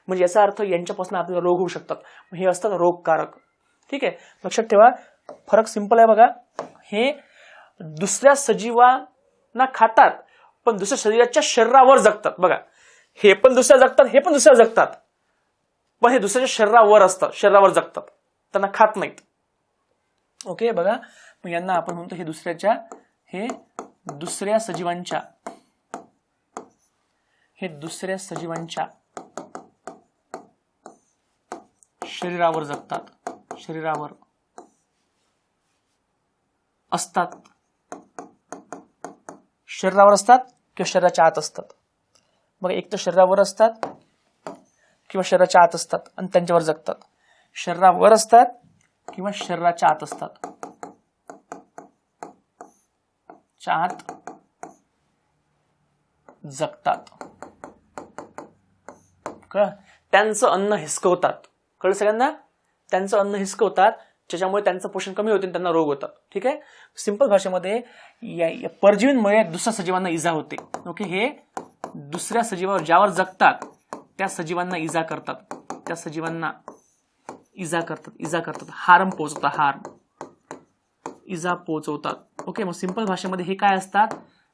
म्हणजे याचा अर्थ यांच्यापासून आपल्याला रोग होऊ शकतात. हे असतात रोगकारक. ठीक आहे, लक्षात ठेवा फरक सिंपल आहे बघा. हे दुसऱ्या सजीवांना खातात पण दुसऱ्या शरीराच्या शरीरावर जगतात. बघा हे पण दुसऱ्या जगतात, हे पण दुसऱ्या जगतात, पण हे दुसऱ्याच्या शरीरावर असतात, शरीरावर जगतात, त्यांना खात नाहीत. ओके, बघा मग यांना आपण म्हणतो हे दुसऱ्या सजीवांच्या शरीरावर जगतात, शरीरावर असतात, शरीरावर असतात किंवा शरीराच्या आत असतात. बघा एक तर शरीरावर असतात किंवा शरीराच्या आत असतात आणि त्यांच्यावर जगतात. शरीरावर असतात किंवा शरीराच्या आत असतात, आत जगतात. कळलं, त्यांचं अन्न हिसकवतात. कळलं सगळ्यांना, त्यांचं अन्न हिसकवतात, त्याच्यामुळे त्यांचं पोषण कमी होते, त्यांना रोग होतात. ठीक आहे, सिंपल भाषेमध्ये या परजीवींमुळे दुसऱ्या सजीवांना इजा होते. ओके, हे दुसऱ्या सजीवावर ज्यावर जगतात त्या सजीवांना इजा करतात, त्या सजीवांना इजा करतात, हार्म पोहोचवतात, इजा पोहोचवतात. ओके, मग सिंपल भाषेमध्ये हे काय असतात,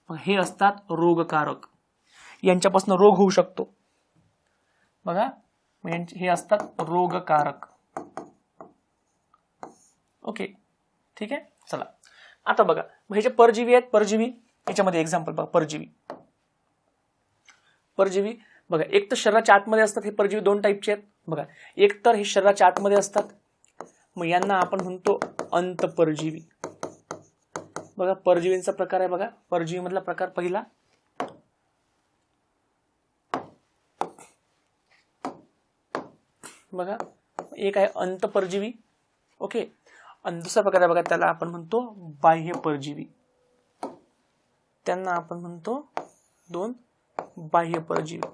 हे असतात रोगकारक. यांच्यापासून रोग होऊ शकतो. बघा हे असतात रोगकारक. ओके, ठीक आहे, चला आता बघा हे जे परजीवी आहेत, परजीवी याच्यामध्ये एक्झाम्पल बघा. परजीवी बघा एक तर शरीराच्या आतमध्ये असतात. हे परजीवी दोन टाईपचे आहेत बघा. एक तर हे शरीराच्या आतमध्ये असतात, मग यांना आपण म्हणतो अंतपरजीवी. बघा परजीवींचा प्रकार आहे बघा. परजीवी मधला प्रकार पहिला बघा, एक आहे अंतपरजीवी. ओके, आणि दुसरा प्रकार आहे बघा, त्याला आपण म्हणतो बाह्य परजीवी. त्यांना आपण म्हणतो दोन बाह्य परजीवी.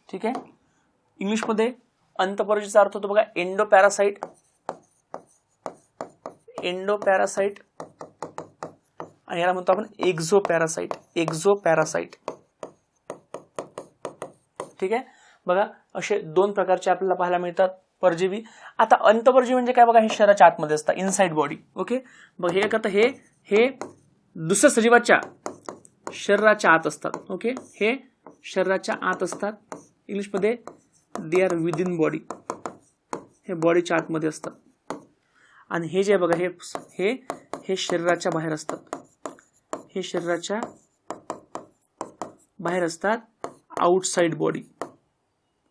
ठीक आहे, इंग्लिशमध्ये अंतपरजीवीचा अर्थ होतो बघा एंडोपॅरासाइट. आणि याला म्हणतो आपण एक्झोपॅरासाइट. ठीक आहे, बघा असे दोन प्रकारचे आपल्याला पाहायला मिळतात परजीवी. आता अंतपरजीवी म्हणजे काय बघा, हे शरीराच्या आतमध्ये असतात, इनसाइड बॉडी. ओके, बघ हे काय करतात, हे दुसऱ्या सजीवाच्या शरीराच्या आत असतात. ओके, हे शरीराच्या आत असतात. इंग्लिशमध्ये दे आर विदिन बॉडी. हे बॉडीच्या आतमध्ये असतात. आणि हे जे बघा हे शरीराच्या बाहेर असतात. हे शरीराच्या बाहेर असतात, आउटसाइड बॉडी,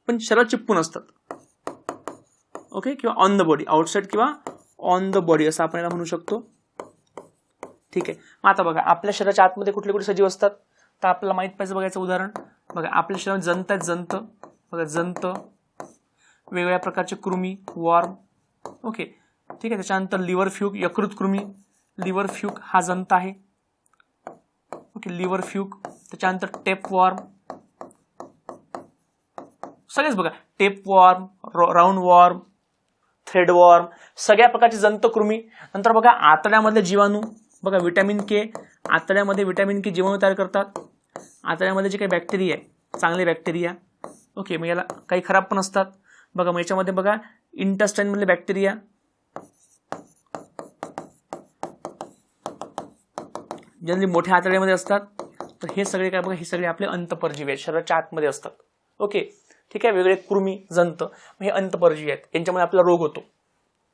पण शरीरात चिपकून असतात. ओके, किंवा ऑन द बॉडी, आउटसाइड किंवा ऑन द बॉडी असं आपण याला म्हणू शकतो. ठीक आहे, आता बघा आपल्या शरीराच्या आतमध्ये कुठले कुठले सजीव असतात तर आपल्याला माहित पाहिजे. बघायचं उदाहरण बघा, आपल्या शरीरात जंत आहेत, जंत बघा, जंत, वेगवेगळ्या प्रकारचे कृमी, वॉर्म. ओके, ठीक आहे, त्याच्यानंतर लिव्हर फ्यूग, यकृत कृमी. लिव्हर फ्यूग हा जंत आहे. Okay, liver fluke. त्याच्यानंतर टेप वॉर्म, सगळेच बघा, tape worm, round worm, thread worm, सगळ्या प्रकारचे जंतकृमी. नंतर बघा आतड्यामधले जीवाणू. बघा विटॅमिन के, आतड्यामध्ये विटॅमिन के जीवाणू तयार करतात. आतड्यामध्ये जे काही बॅक्टेरिया आहे, चांगले बॅक्टेरिया, ओके, मग याला काही खराब पण असतात बघा. मग याच्यामध्ये बघा इंटेस्टाईन मधले बॅक्टेरिया, जनरली मोठ्या आतड्यामध्ये असतात. तर हे सगळे काय बघा, हे सगळे आपले अंतःपरजीवी आहेत, शरीराच्या आतमध्ये असतात. ओके, ठीक आहे. वेगळे कृमी, जंत, हे अंतःपरजीवी आहेत, यांच्यामुळे आपला रोग होतो.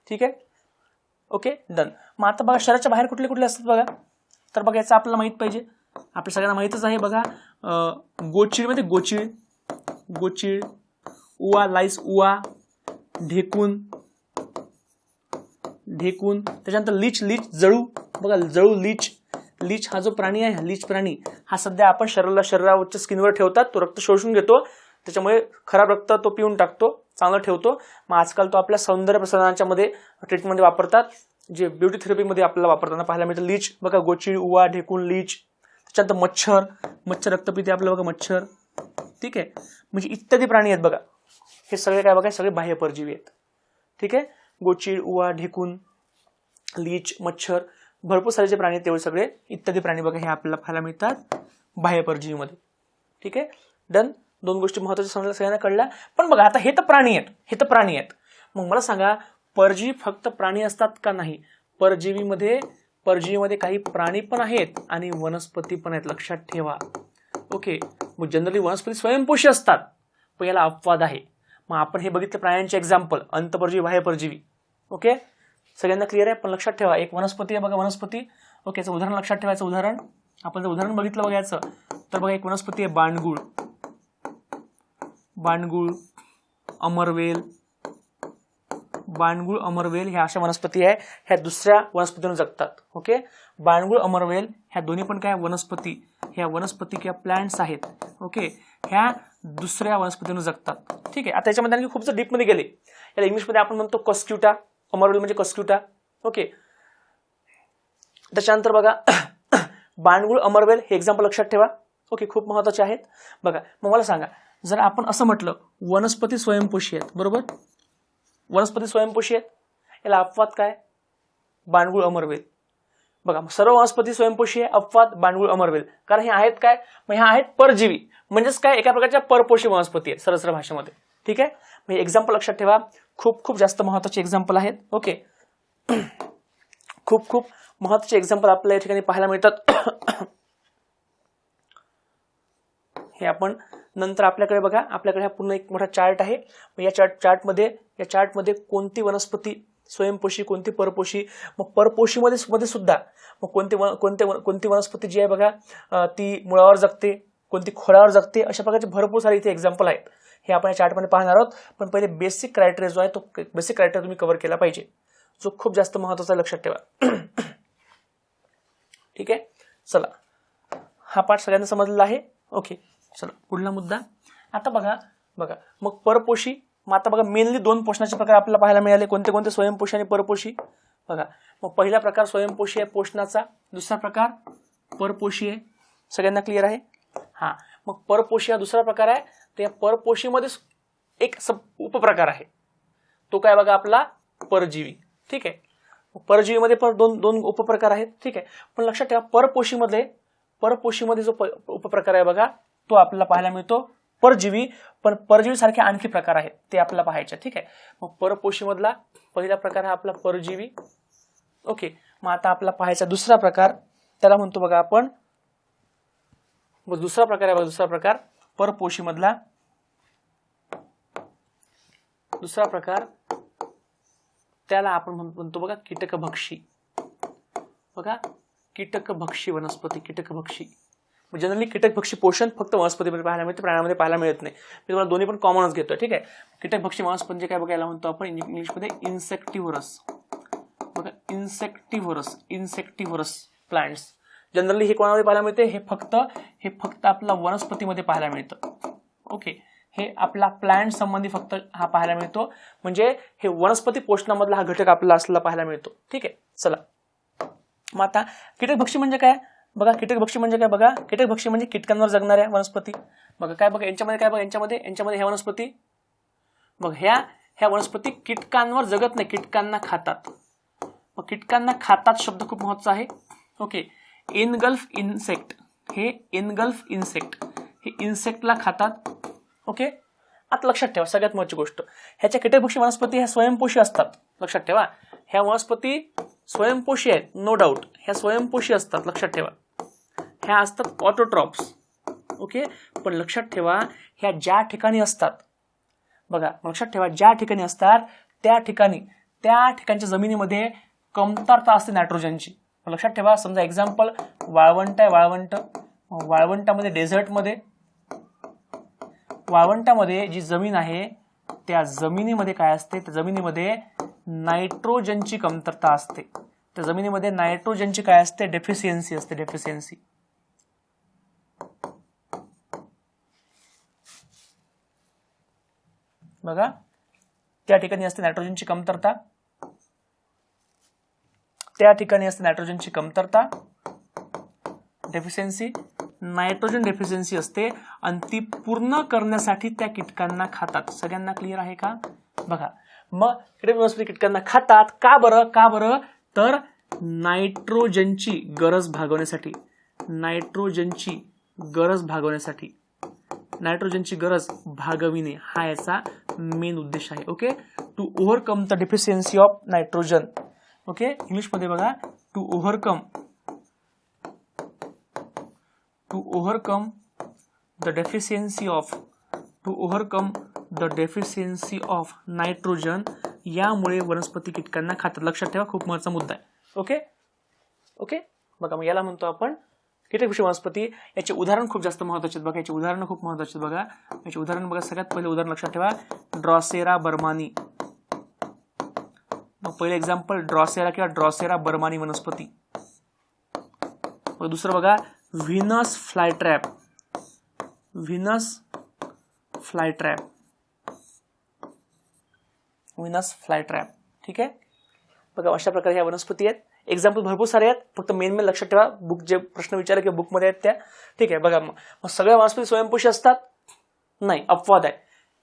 ठीक आहे, ओके, डन. मग आता बघा शरीराच्या बाहेर कुठले कुठले असतात बघा. तर बघा याचं आपल्याला माहित पाहिजे, आपल्या सगळ्यांना माहितच आहे बघा. गोचिडमध्ये गोचिड, उवा, लाईस उवा, ढेकून, त्याच्यानंतर लीच, जळू बघा, जळू, लीच हा जो प्राणी आहे, लीच प्राणी हा सध्या आपण शरीरावरच्या स्किनवर ठेवतात. तो रक्त शोषून घेतो, त्याच्यामुळे खराब रक्त तो पिऊन टाकतो, चांगलं ठेवतो. मग आजकाल तो आपल्या सौंदर्य प्रसाधनाच्या मध्ये ट्रीटमेंटमध्ये वापरतात, जे ब्युटी थेरपीमध्ये आपल्याला वापरताना पाहायला मिळतं. लीच बघा, गोचिड, उवा, ढेकून, लीच. त्याच्यानंतर मच्छर रक्तपिती आपलं बघा, मच्छर. ठीक आहे, म्हणजे इत्यादी प्राणी आहेत बघा. हे सगळे काय बघा, सगळे बाह्य परजीवी आहेत. ठीक आहे, गोचिड, उवा, ढेकून, लीच, मच्छर, भरपूर सारे जे प्राणी आहेत तेवढे सगळे इत्यादी प्राणी बघा, हे आपल्याला पाहायला मिळतात बाह्य परजीवीमध्ये. ठीक आहे, डन. 2 गोष्टी महत्त्वाच्या सगळ्यांना कळल्या. पण बघा आता हे तर प्राणी आहेत, मग मला सांगा परजीवी फक्त प्राणी असतात का? नाही, परजीवीमध्ये काही प्राणी पण आहेत आणि वनस्पती पण आहेत, लक्षात ठेवा. ओके, मग जनरली वनस्पती स्वयंपोषी असतात, पण याला अपवाद आहे. मग आपण हे बघितलं प्राण्यांचे एक्झाम्पल, अंतःपरजीवी, बाह्य परजीवी. ओके, सगळ्यांना क्लिअर आहे. पण लक्षात ठेवा, एक वनस्पती आहे बघा, वनस्पती. ओके, याचं उदाहरण लक्षात ठेवायचं. उदाहरण आपण जर उदाहरण बघितलं बघा याचं, तर बघा एक वनस्पती आहे बाणगुळ, अमरवेल, ह्या अशा वनस्पती आहे. ह्या दुसऱ्या वनस्पतीने जगतात. ओके, बाणगुळ, अमरवेल ह्या दोन्ही पण काय वनस्पती, ह्या वनस्पती किंवा प्लांट्स आहेत. ओके, ह्या दुसऱ्या वनस्पतीने जगतात. ठीक आहे, आता याच्यामध्ये आणखी खूप डीप मध्ये गेले. याला इंग्लिशमध्ये आपण म्हणतो कस्क्युटा, अमरवेल म्हणजे कस्क्युटा. ओके, त्याच्यानंतर बघा बाणगुळ, अमरवेल हे एक्झाम्पल लक्षात ठेवा. ओके, खूप महत्वाचे आहेत बघा. मग मला सांगा, जर आपण असं म्हटलं वनस्पती स्वयंपोषी आहेत, बरोबर, वनस्पती स्वयंपोषी आहेत, याला अपवाद काय? बाणगुळ, अमरवेल. बघा सर्व वनस्पती स्वयंपोषी आहे, अपवाद बाणगुळ, अमरवेल. कारण हे आहेत काय, मग ह्या आहेत परजीवी, म्हणजेच काय एका प्रकारच्या परपोषी वनस्पती आहेत सरळ भाषेमध्ये. ठीक आहे, मग एक्झाम्पल लक्षात ठेवा, खूप जास्त महत्वाचे एक्झाम्पल आहेत. ओके, खूप महत्वाचे एक्झाम्पल आपल्याला या ठिकाणी पाहायला मिळतात. हे आपण नंतर आपल्याकडे बघा, आपल्याकडे हा पूर्ण एक मोठा चार्ट आहे. या चार्टमध्ये कोणती वनस्पती स्वयंपोषी, कोणती परपोषी, मग परपोषी मध्ये सुद्धा मग कोणती वनस्पती जी आहे बघा, ती मुळावर जगते, कोणती खोडावर जगते, अशा प्रकारचे भरपूर सारे इथे एक्झाम्पल आहेत. हे आपण या चार्टमध्ये पाहणार आहोत. पण पहिले बेसिक क्रायटेरिया जो आहे तो बेसिक क्रायटेरिया तुम्ही कव्हर केला पाहिजे, जो खूप जास्त महत्त्वाचा, लक्षात ठेवा. ठीक आहे, चला हा पाठ सगळ्यांना समजलेला आहे. ओके, चला पुढला मुद्दा. आता बघा मग परपोषी, मग आता बघा मेनली 2 पोषणाचे प्रकार आपल्याला पाहायला मिळाले. कोणते स्वयंपोषी आणि परपोषी. बघा मग पहिला प्रकार स्वयंपोषी आहे पोषणाचा, दुसरा प्रकार परपोषी आहे. सगळ्यांना क्लिअर आहे? हा, मग परपोषी हा दुसरा प्रकार आहे. तर या परपोषीमध्ये एक उपप्रकार आहे, तो काय बघा आपला परजीवी. ठीक आहे, परजीवीमध्ये पण दोन उपप्रकार आहेत. ठीक आहे, पण लक्षात ठेवा परपोषीमध्ये जो उपप्रकार आहे बघा, तो आपल्याला पाहायला मिळतो परजीवी. पण परजीवी सारखे आणखी प्रकार आहेत, ते आपल्याला पाहायचे. ठीक आहे, मग परपोषी मधला पहिला प्रकार हा आपला परजीवी. ओके, मग आता आपला पाहायचा दुसरा प्रकार, त्याला म्हणतो बघा आपण, दुसरा प्रकार आहे बघा, दुसरा प्रकार परपोषी मधला दुसरा प्रकार, त्याला आपण म्हणतो बघा कीटकभक्षी. बघा कीटकभक्षी वनस्पती, कीटकभक्षी. जनरली कीटकभक्षी पोषण फक्त वनस्पतीमध्ये पाहायला मिळते, प्राण्यामध्ये पाहायला मिळत नाही. मी तुम्हाला दोन्ही पण कॉमनच घेतोय. ठीक आहे, कीटकभक्षी वनस्पती म्हणजे काय बघायला म्हणतो आपण इंग्लिशमध्ये इन्सेक्टिव्हरस. बघा इन्सेक्टिव्हरस प्लांट्स. जनरली हे कोणामध्ये पाहायला मिळते, हे फक्त आपला वनस्पतीमध्ये पाहायला मिळतं. ओके, हे आपला प्लांट संबंधी फक्त हा पाहायला मिळतो, म्हणजे हे वनस्पती पोषणामधला हा घटक आपल्याला असलेला पाहायला मिळतो. ठीक आहे, चला मग आता कीटकभक्षी म्हणजे काय बघा, कीटकभक्षी म्हणजे कीटकांवर जगणाऱ्या वनस्पती. बघा काय बघा यांच्यामध्ये काय बघा, यांच्यामध्ये ह्या वनस्पती, मग ह्या वनस्पती कीटकांवर जगत नाही, कीटकांना खातात. मग कीटकांना खातात शब्द खूप महत्त्वाचा आहे. ओके, इनगल्फ इन्सेक्ट, हे एनगल्फ इन्सेक्ट, हे इन्सेक्टला खातात. ओके, आता लक्षात ठेवा सगळ्यात महत्त्वाची गोष्ट, ह्याच्या कीटकभक्षी वनस्पती ह्या स्वयंपोषी असतात. लक्षात ठेवा ह्या वनस्पती स्वयंपोषी आहेत, नो डाऊट ह्या स्वयंपोषी असतात. लक्षात ठेवा ह्या असतात ऑटोट्रॉप्स. ओके, पण लक्षात ठेवा ह्या ज्या ठिकाणी असतात बघा, लक्षात ठेवा ज्या ठिकाणी असतात त्या ठिकाणच्या जमिनीमध्ये कमतरता असते नायट्रोजनची. लक्षात ठेवा, समजा एक्झाम्पल वाळवंट आहे, वाळवंटामध्ये डेझर्टमध्ये वाळवंटामध्ये जी जमीन आहे त्या जमिनीमध्ये काय असते, त्या जमिनीमध्ये नायट्रोजनची कमतरता असते. त्या जमिनीमध्ये नायट्रोजनची काय असते, डेफिशियन्सी असते, डेफिशियन्सी. बघा त्या ठिकाणी असते नायट्रोजनची कमतरता, त्या ठिकाणी असते नायट्रोजनची कमतरता, डेफिशियन्सी, नायट्रोजन डेफिशियन्सी असते आणि ती पूर्ण करण्यासाठी त्या कीटकांना खातात. सगळ्यांना क्लिअर आहे का? बघा मग कीटक वनस्पती कीटकांना खातात का बरं? का बरं तर नायट्रोजनची गरज भागवण्यासाठी, नायट्रोजनची गरज भागवण्यासाठी, नायट्रोजनची गरज भागविणे हा याचा मेन उद्देश आहे. Okay, to overcome the deficiency of nitrogen. Okay, English मध्ये बघा to overcome the deficiency of nitrogen, यामुळे वनस्पती कीटकांना खातात. लक्षात ठेवा खूप महत्त्वाचा मुद्दा आहे. ओके ओके, बघा मग याला म्हणतो आपण कीटकभक्षी वनस्पती. याचे उदाहरण खूप जास्त महत्त्वाचे आहेत. बघा याचे उदाहरण खूप महत्त्वाचे आहेत. बघा याचे उदाहरण बघा, सगळ्यात पहिले उदाहरण लक्षात ठेवा ड्रॉसेरा बर्मानी. मग पहिले एक्झाम्पल ड्रॉसेरा किंवा ड्रॉसेरा बर्मानी वनस्पती. मग दुसरं बघा व्हीनस फ्लायट्रॅप, व्हीनस फ्लायट्रॅप. ठीक आहे, बघा अशा प्रकारे ह्या वनस्पती आहेत. एक्झाम्पल भरपूर सारे आहेत, फक्त मेन लक्षात ठेवा. बुक जे प्रश्न विचारले किंवा बुकमध्ये आहेत त्या. ठीक आहे, बघा मग सगळ्या वनस्पती स्वयंपोषी असतात? नाही, अपवाद आहे.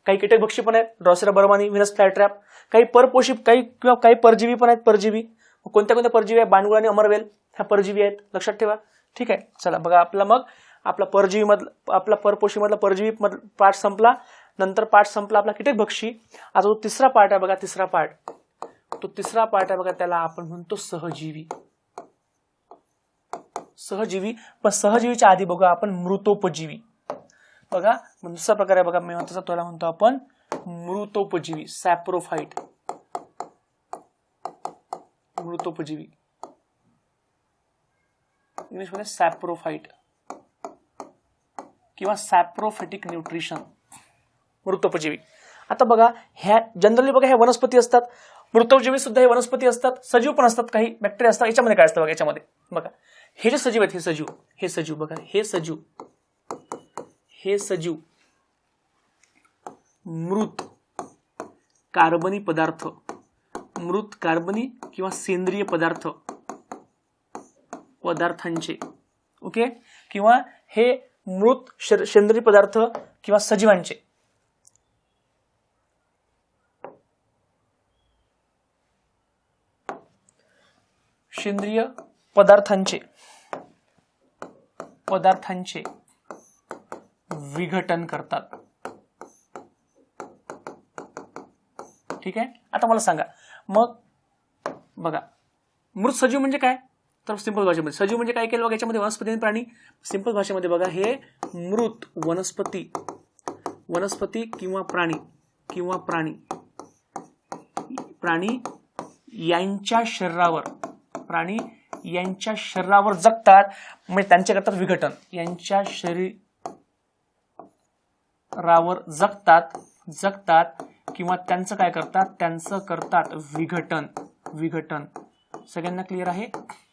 काही कीटकभक्षी पण आहेत, ड्रॉसेरा बर्मानी, व्हीनस फ्लायट्रॅप. काही परपोषी, काही परजीवी पण आहेत. परजीवी कोणत्या कोणत्या परजीवी आहे? बांडगुळ आणि अमरवेल ह्या परजीवी आहेत. लक्षात ठेवा. ठीक आहे, चला बघा आपला परजीवी मधला, आपला परपोषी मधला परजीवी पार्ट संपला. नंतर पार्ट संपला आपला कीटकभक्षी. आता जो तिसरा पार्ट आहे बघा, तिसरा पार्ट आहे बघा, त्याला आपण म्हणतो सहजीवी. पण सहजीवीच्या आधी बघा आपण मृतोपजीवी. बघा दुसरा प्रकार आहे बघा, महत्वाचा त्याला म्हणतो आपण मृतोपजीवी, सॅप्रोफाइट. मृतोपजीवी इंग्लिश मध्ये सॅप्रोफाइट किंवा सॅप्रोफिटिक न्यूट्रिशन, मृतोपजीवी. आता बघा ह्या जनरली बघा ह्या वनस्पती असतात, मृतोपजीवी सुद्धा हे वनस्पती असतात, सजीव पण असतात, काही बॅक्टेरिया असतात. याच्यामध्ये काय असतं बघा, याच्यामध्ये बघा हे जे सजीव आहेत, हे सजीव बघा, हे सजीव मृत कार्बनी किंवा सेंद्रिय पदार्थांचे. ओके, किंवा हे मृत सेंद्रिय पदार्थ किंवा सजीवांचे. सेंद्रिय पदार्थांचे विघटन करतात. ठीक आहे, आता मला सांगा मग बघा मृत सजीव म्हणजे काय? तर सिंपल भाषेमध्ये सजीव म्हणजे काय केलं बघा, याच्यामध्ये वनस्पती आणि प्राणी. सिंपल भाषेमध्ये बघा हे मृत वनस्पती किंवा प्राणी यांच्या शरीरावर जगतात, म्हणजे त्यांच्या करतात विघटन. यांच्या शरीरावर जगतात किंवा त्यांचं काय करतात, विघटन. सगळ्यांना क्लिअर आहे?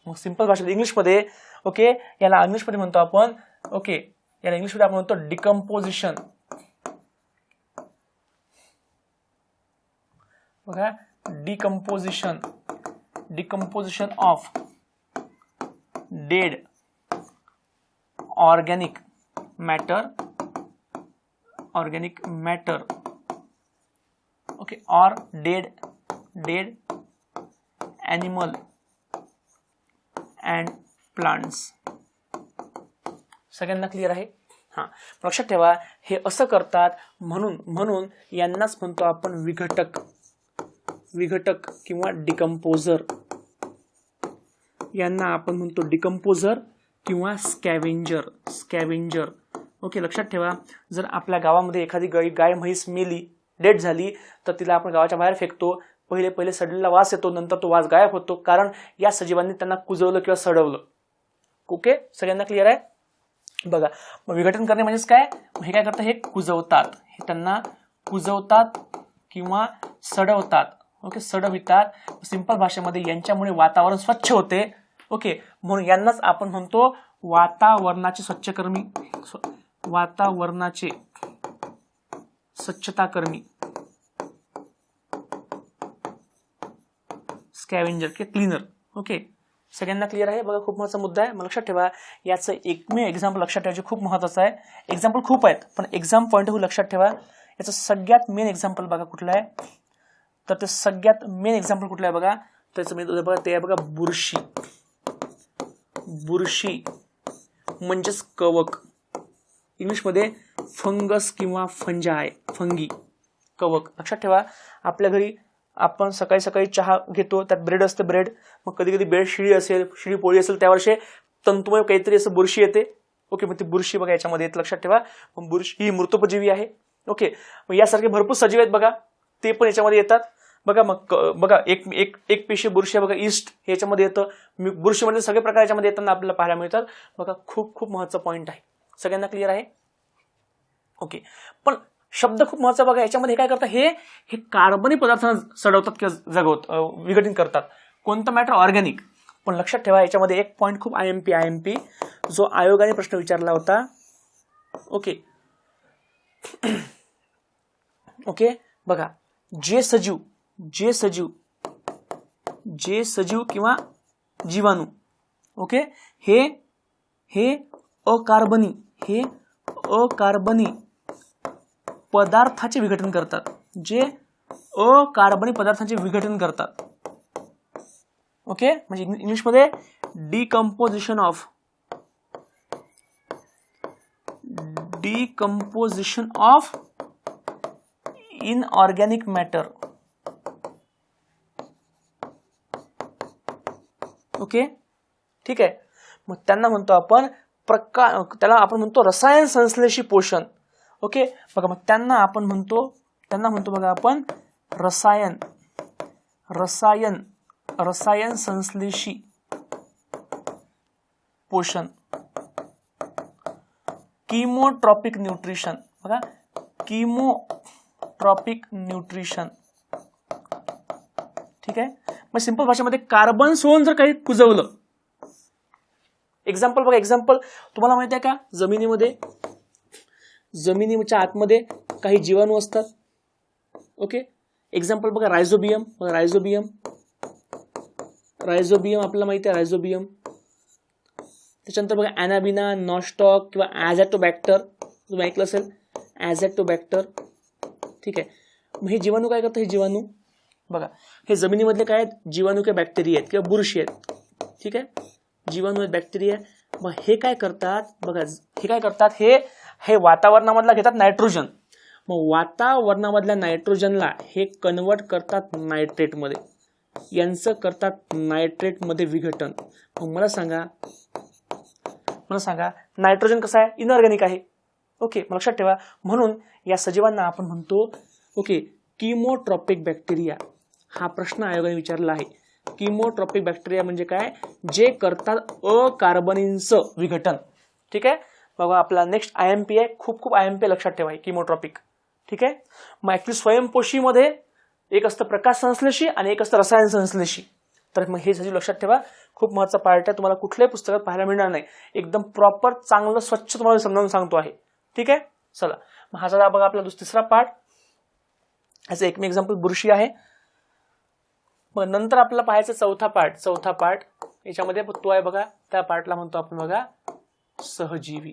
मग सिंपल भाषेत इंग्लिशमध्ये ओके, याला इंग्लिशमध्ये म्हणतो आपण म्हणतो डिकम्पोजिशन. बघा decomposition of dead organic matter okay, और डेड एनिमल and plants. सगळ्यांना क्लिअर आहे? हां, लक्षात ठेवा हे असं करतात म्हणून यांनाच म्हणतो आपण विघटक किंवा डिकम्पोजर. यांना आपण म्हणतो डिकम्पोजर किंवा स्कॅव्हेंजर. ओके, लक्षात ठेवा जर आपल्या गावामध्ये एखादी गाय म्हैस मेली, डेड झाली, तर तिला आपण गावाच्या बाहेर फेकतो. पहिले सडलेला वास येतो, नंतर तो वास गायब होतो, कारण या सजीवांनी त्यांना कुजवलं किंवा सडवलं. ओके, सगळ्यांना क्लिअर आहे? बघा, मग विघटन करणे म्हणजेच काय? हे काय करतात? हे कुजवतात, हे त्यांना कुजवतात किंवा सडवतात. ओके, सडवितात. सिंपल भाषेमध्ये यांच्यामुळे वातावरण स्वच्छ होते. ओके, म्हणून यांनाच आपण म्हणतो वातावरणाचे स्वच्छकर्मी, वातावरणाचे स्वच्छताकर्मी, स्कॅव्हेंजर किंवा क्लीनर. ओके, सगळ्यांना क्लिअर आहे? बघा, खूप महत्त्वाचा मुद्दा आहे. मग लक्षात ठेवा याचं एकमेव एक्झाम्पल लक्षात ठेवायचे खूप महत्त्वाचं आहे. एक्झाम्पल खूप आहेत, पण एक्झाम पॉईंट ऑफ व्ह्यू लक्षात ठेवा. याचं सगळ्यात मेन एक्झाम्पल बघा कुठलं आहे, तर ते सगळ्यात मेन एक्झाम्पल कुठलं आहे बघा, त्याचं मेन बघा ते आहे बघा बुरशी. बुरशी म्हणजेच कवक, इंग्लिशमध्ये फंगस किंवा फंजाय, फंगी, कवक. लक्षात ठेवा आपल्या घरी आपण सकाळी सकाळी चहा घेतो, त्यात ब्रेड असते, ब्रेड. मग कधी कधी ब्रेड शिळी पोळी असेल त्यावर तंतुमय काहीतरी असं बुरशी येते. ओके, मग ती बुरशी बघा याच्यामध्ये येते. लक्षात ठेवा बुरशी ही मृतोपजीवी आहे. ओके, मग यासारखे भरपूर सजीव आहेत बघा, ते पण याच्यामध्ये येतात. बघा मग बघा एक पेशी बुरशी बघा, ईस्ट याच्यामध्ये येतं. बुरशीमध्ये सगळे प्रकार याच्यामध्ये येताना आपल्याला पाहायला मिळतात. बघा, खूप खूप महत्त्वाचा पॉईंट आहे. सगळ्यांना क्लिअर आहे? ओके, पण शब्द खूप महत्त्वाचा बघा. याच्यामध्ये काय करतात? हे कार्बनी पदार्थांना सडवतात किंवा विघटित करतात. कोणतं मॅटर? ऑर्गॅनिक. पण लक्षात ठेवा याच्यामध्ये एक पॉईंट खूप आयएमपी जो आयोगाने प्रश्न विचारला होता. ओके ओके, बघा जे सजीव किंवा जीवाणू, ओके, हे अकार्बनी पदार्थाचे विघटन करतात. जे अकार्बनी पदार्थांचे विघटन करतात. ओके, म्हणजे इंग्लिशमध्ये decomposition of inorganic matter. Okay, ठीक आहे. मग त्यांना म्हणतो आपण त्याला आपण म्हणतो रसायन संश्लेषी पोषण. ओके, बघा मग त्यांना म्हणतो बघा आपण रसायन संश्लेषी पोषण. Chemotropic nutrition. बघा, कीमोट्रॉपिक न्यूट्रिशन. ठीक आहे. मग सिंपल भाषेमध्ये कार्बन सोडून जर काही कुजवलं, एक्झाम्पल बघा, एक्झाम्पल तुम्हाला माहिती आहे का, जमिनीच्या आतमध्ये काही जीवाणू असतात. ओके, एक्झाम्पल बघा रायझोबियम. रायझोबियम आपल्याला माहिती आहे, रायझोबियम. त्याच्यानंतर बघा ॲनाबिना, नॉस्टॉक किंवा ॲझॅटोबॅक्टर, तुम्ही ऐकलं असेल ॲझॅटोबॅक्टर. ठीक आहे. मग हे जीवाणू काय करतात? हे जीवाणू बघा, हे जमिनीमधले काय आहेत? जीवाणू किंवा बॅक्टेरिया आहेत किंवा बुरशी आहेत. ठीक आहे, जीवाणू आहेत, बॅक्टेरिया. मग हे काय करतात? बघा, हे काय करतात? हे वातावरणामधला घेतात नायट्रोजन. मग वातावरणामधल्या नायट्रोजनला हे कन्वर्ट करतात नायट्रेटमध्ये. यांचं करतात नायट्रेटमध्ये विघटन. मग मला सांगा नायट्रोजन कसं आहे? इनऑर्गॅनिक आहे. ओके, लक्षात ठेवा. म्हणून या सजीवांना आपण म्हणतो ओके कीमोट्रॉपिक बॅक्टेरिया. हा प्रश्न आयोगाने विचारला आहे. कीमोट्रॉपिक बॅक्टेरिया म्हणजे काय? जे करतात अकार्बनींचं विघटन. ठीक आहे. बघा आपला नेक्स्ट आयएमपी आहे. खूप आयएमपी लक्षात ठेवा, कीमोट्रॉपिक. ठीक आहे. मग ऍक्च्युली स्वयंपोषीमध्ये एक असतं प्रकाश संश्लेषी आणि एक असतं रसायन संश्लेषी. तर मग हे सजीव लक्षात ठेवा, खूप महत्त्वाचा पार्ट आहे. तुम्हाला कुठल्याही पुस्तकात पाहायला मिळणार नाही. एकदम प्रॉपर चांगलं स्वच्छ तुम्हाला समजावून सांगतो आहे. ठीक आहे. चला, मग हा झाला बघा आपला तिसरा पार्ट. याचं एक एक्झाम्पल बुरशी आहे. मग नंतर आपल्याला पाहायचं चौथा पार्ट. याच्यामध्ये तो आहे बघा, त्या पार्टला म्हणतो आपण बघा सहजीवी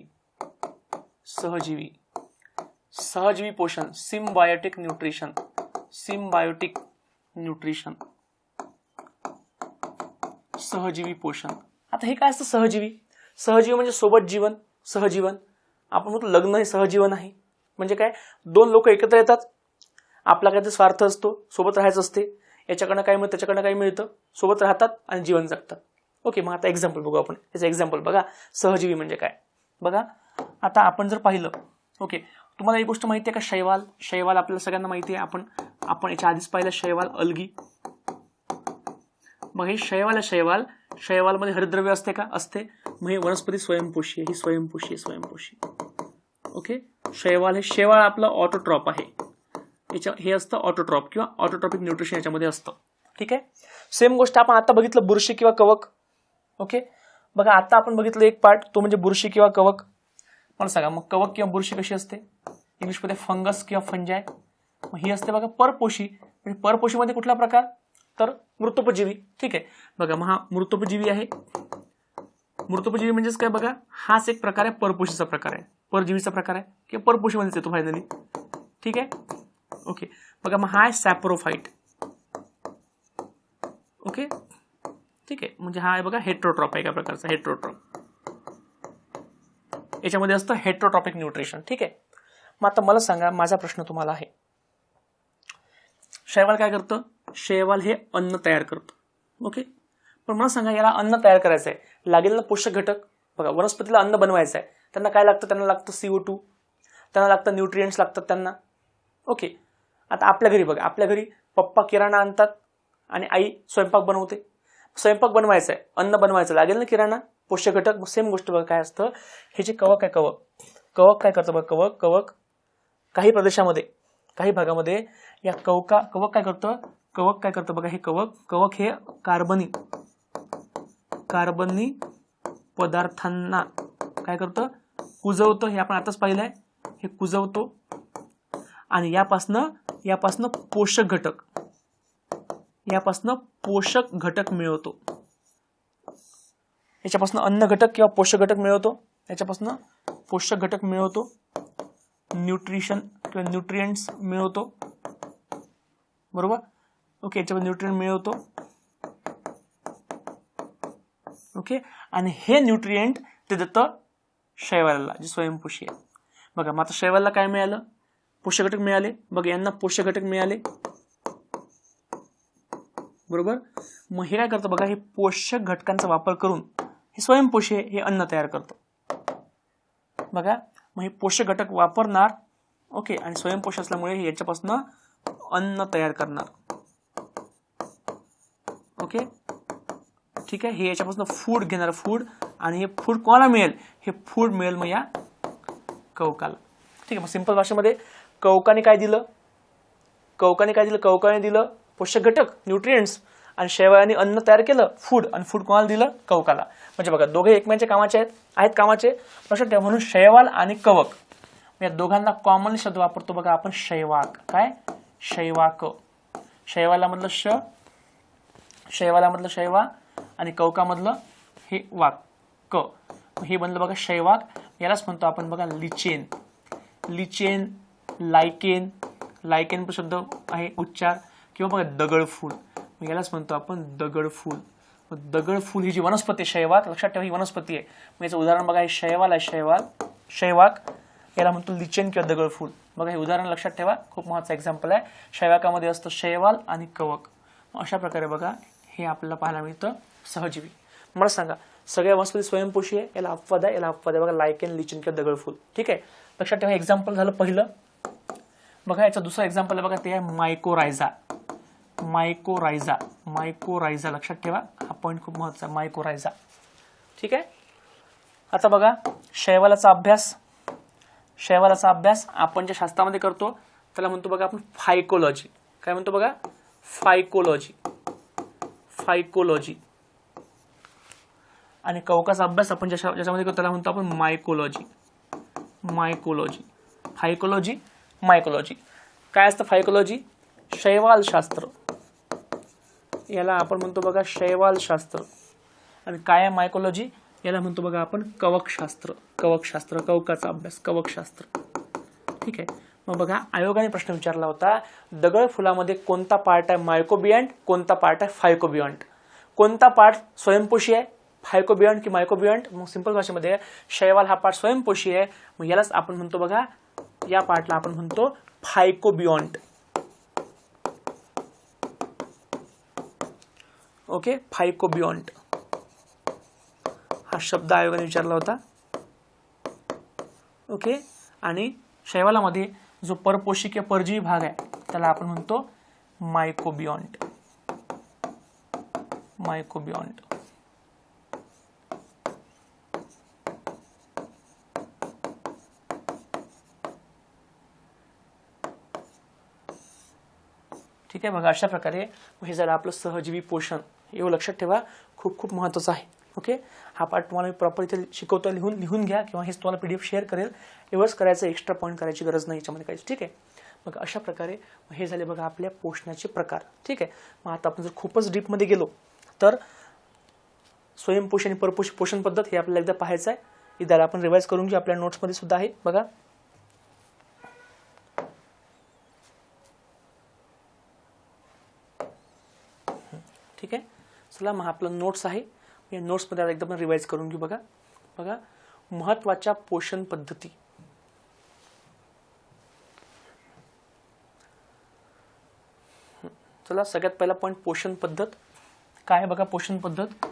पोषण, सिम्बायोटिक न्यूट्रिशन. सहजीवी पोषण. आता हे काय असतं? सहजीवी म्हणजे सोबत जीवन. सहजीवन. आपण म्हणतो लग्न हे सहजीवन आहे. म्हणजे काय, दोन लोक एकत्र येतात, आपला काहीतरी स्वार्थ असतो, सोबत राहायचं असते, याच्याकडनं काय मिळतं त्याच्याकडनं काही मिळतं, सोबत राहतात आणि जीवन जगतात. ओके, मग आता एक्झाम्पल बघू आपण. याचं एक्झाम्पल बघा, सहजीवी म्हणजे काय. बघा आता आपण जर पाहिलं, ओके, तुम्हाला एक गोष्ट माहिती आहे का, शैवाल. शैवाल आपल्याला सगळ्यांना माहिती आहे, आपण याच्या आधीच पाहिलं शैवाल, अलगी. मग हे शैवाल आहे. शैवालमध्ये हरितद्रव्य असते का, असते. मग हे वनस्पती स्वयंपोषी आहे, ही स्वयंपोषी. ओके, शैवाल आपलं ऑटोट्रॉप आहे. हे असतं ऑटोट्रॉप किंवा ऑटोट्रॉपिक न्यूट्रिशन याच्यामध्ये असतं. ठीक आहे. सेम गोष्ट आपण आता बघितलं बुरशी किंवा कवक. ओके, बघा आता आपण बघितलं एक पार्ट, तो म्हणजे बुरशी किंवा कवक. मला सांगा मग कवक किंवा बुरशी कशी असते, इंग्लिशमध्ये फंगस किंवा फंजाय. मग ही असते बघा परपोषी. म्हणजे परपोशीमध्ये कुठला प्रकार, तर मृतोपजीवी. ठीक आहे, बघा मग हा मृतोपजीवी आहे. मृतोपजीवी म्हणजेच काय बघा, हाच एक प्रकार आहे, परपोशीचा प्रकार आहे, परजीवीचा प्रकार आहे किंवा परपोशीमध्येच येतो फायनली. ठीक आहे. ओके, बघा मग हा आहे सॅप्रोफाइट. ओके, ठीक आहे, म्हणजे हा आहे बघा हेट्रोट्रॉप आहे, एका प्रकारचा हेट्रोट्रॉप. याच्यामध्ये असतं हेट्रोट्रॉपिक न्यूट्रिशन. ठीक आहे. मग आता मला सांगा, माझा प्रश्न तुम्हाला आहे, शैवाल काय करतं, शैवाल हे अन्न तयार करतं. ओके, पण मला सांगा याला अन्न तयार करायचं आहे, लागेल ना पोषक घटक. बघा वनस्पतीला अन्न बनवायचं आहे, त्यांना काय लागतं, त्यांना लागतं CO2, त्यांना लागतं न्यूट्रिएंट्स लागतात त्यांना. ओके, आता आपल्या घरी बघा, आपल्या घरी पप्पा किराणा आणतात आणि आई स्वयंपाक बनवते. स्वयंपाक बनवायचा आहे, अन्न बनवायचं, लागेल ना किराणा, पोषक घटक. सेम गोष्ट बघा काय असतं, हे जे कवक आहे, कवक काय करतं बघा, कवक काही प्रदेशामध्ये, काही भागामध्ये या कवक काय करतं बघा, हे कवक हे कार्बनी पदार्थांना काय करतं, कुजवतं. हे आपण आताच पाहिलंय, हे कुजवतो आणि यापासनं पोषक घटक मिळवतो. याच्यापासून अन्न घटक किंवा पोषक घटक मिळवतो, न्यूट्रिशन किंवा न्यूट्रिएंट्स मिळवतो. बरोबर. ओके, याच्यामध्ये न्यूट्रिएंट मिळवतो. ओके, आणि हे न्यूट्रिएंट ते देतं शैवालाला, जे स्वयंपोषी आहे. बघा मग आता शैवालाला काय मिळालं, पोषक घटक मिळाले. बघा यांना पोषक घटक मिळाले. बरोबर. मग हे काय करतं बघा, हे पोषक घटकांचा वापर करून हे स्वयंपोषी हे अन्न तयार करतं. बघा मग हे पोषक घटक वापरणार. ओके, आणि स्वयंपोषी असल्यामुळे हे याच्यापासून अन्न तयार करणार. ओके, ठीक आहे. हे याच्यापासून फूड घेणार, फूड, आणि हे फूड कोणाला मिळेल, हे फूड मिळेल मग या कवकाला. ठीक आहे. मग सिंपल भाषेमध्ये कवकाने काय दिलं, कवकाने दिलं पोषक घटक, न्यूट्रिएंट्स, आणि शैवालाने अन्न तयार केलं, फूड, आणि फूड कोणाला दिलं, कवकाला. म्हणजे बघा दोघे एकमेकांच्या कामाचे आहेत कामाचे. लक्षात ठेवा, म्हणून शैवाल आणि कवक या दोघांना कॉमनली शब्द वापरतो बघा आपण, शैवाक. काय, शैवाक. शैवालामधलं शैवा आणि कवकामधलं हे वाक, क. हे बनलं बघा शैवाक. यालाच म्हणतो आपण बघा लिचेन, लायकेन शब्द आहे उच्चार, किंवा बघा दगडफूल, यालाच म्हणतो आपण दगडफूल. दगडफूल ही जी वनस्पती शैवाक, लक्षात ठेवा ही वनस्पती आहे. मग याचं उदाहरण बघा, हे शैवाल आहे, शैवाक, याला म्हणतो लिचेन किंवा दगडफूल. बघा हे उदाहरण लक्षात ठेवा, खूप महत्त्वाचं एक्झाम्पल आहे. शैवाकामध्ये असतं शैवाल आणि कवक. अशा प्रकारे बघा हे आपल्याला पाहायला मिळतं सहजीवी. मला सांगा, सगळ्या वनस्पती स्वयंपोषी आहे, याला अपवाद आहे, बघा लायकेन, लिचेन किंवा दगडफूल. ठीक आहे, लक्षात ठेवा. एक्झाम्पल झालं पहिलं. बघा याचं दुसरं एक्झाम्पल आहे बघा, ते आहे मायकोरायझा. लक्षात ठेवा, हा पॉईंट खूप महत्त्वाचा आहे, मायकोरायझा. ठीक आहे. आता बघा शैवालाचा अभ्यास आपण ज्या शास्त्रामध्ये करतो त्याला म्हणतो बघा आपण फायकोलॉजी. काय म्हणतो बघा, फायकोलॉजी. आणि कवकाचा अभ्यास आपण ज्याच्यामध्ये करतो त्याला म्हणतो आपण मायकोलॉजी. मायकोलॉजी काय असतं, फायकोलॉजी शैवालशास्त्र, याला आपण म्हणतो बघा शैवालशास्त्र. आणि काय आहे मायकोलॉजी, याला म्हणतो बघा आपण कवकशास्त्र, कवकाचा अभ्यास, कवकशास्त्र. ठीक आहे. मग बघा आयोगाने प्रश्न विचारला होता, दगड फुलामध्ये कोणता पार्ट आहे मायकोबियंट, कोणता पार्ट आहे फायकोबियंट, कोणता पार्ट स्वयंपोषी आहे, फायकोबियॉन्ट की मायकोबियॉन्ट? मग सिंपल भाषेमध्ये शैवाल हा पार्ट स्वयंपोषी आहे, मग यालाच आपण म्हणतो बघा, या पार्टला आपण म्हणतो फायकोबियॉन्ट. ओके, फायकोबियॉन्ट हा शब्द आयोगाने विचारला होता. ओके, आणि शैवालामध्ये जो परपोषी किंवा परजीवी भाग आहे त्याला आपण म्हणतो मायकोबियॉन्ट. मायकोबियॉन्ट. ठीक आहे, बघा अशा प्रकारे हे झालं आपलं सहजीवी पोषण. एवढं लक्षात ठेवा, खूप खूप महत्त्वाचं आहे. ओके, हा पार्ट तुम्हाला मी प्रॉपर इथे शिकवतो, लिहून घ्या किंवा हेच तुम्हाला PDF शेअर करेल. एवढंच करायचं, एक्स्ट्रा पॉईंट करायची गरज नाही याच्यामध्ये काहीच. ठीक आहे, मग अशा प्रकारे हे झाले बघा आपल्या पोषणाचे प्रकार. ठीक आहे, मग आता आपण जर खूपच डीपमध्ये गेलो तर स्वयंपोषण आणि परपोषी पोषण पद्धत हे आपल्याला एकदा पाहायचं आहे. एकदा आपण रिवाइज करून घेऊ, आपल्या नोट्समध्ये सुद्धा आहे बघा. ठीक आहे, चला मग आपलं नोट्स आहे, या नोट्समध्ये एकदा आपण रिवाइज करून घेऊ. बघा बघा महत्त्वाच्या पोषण पद्धती. चला सगळ्यात पहिला पॉईंट पोषण पद्धत काय आहे बघा. पोषण पद्धत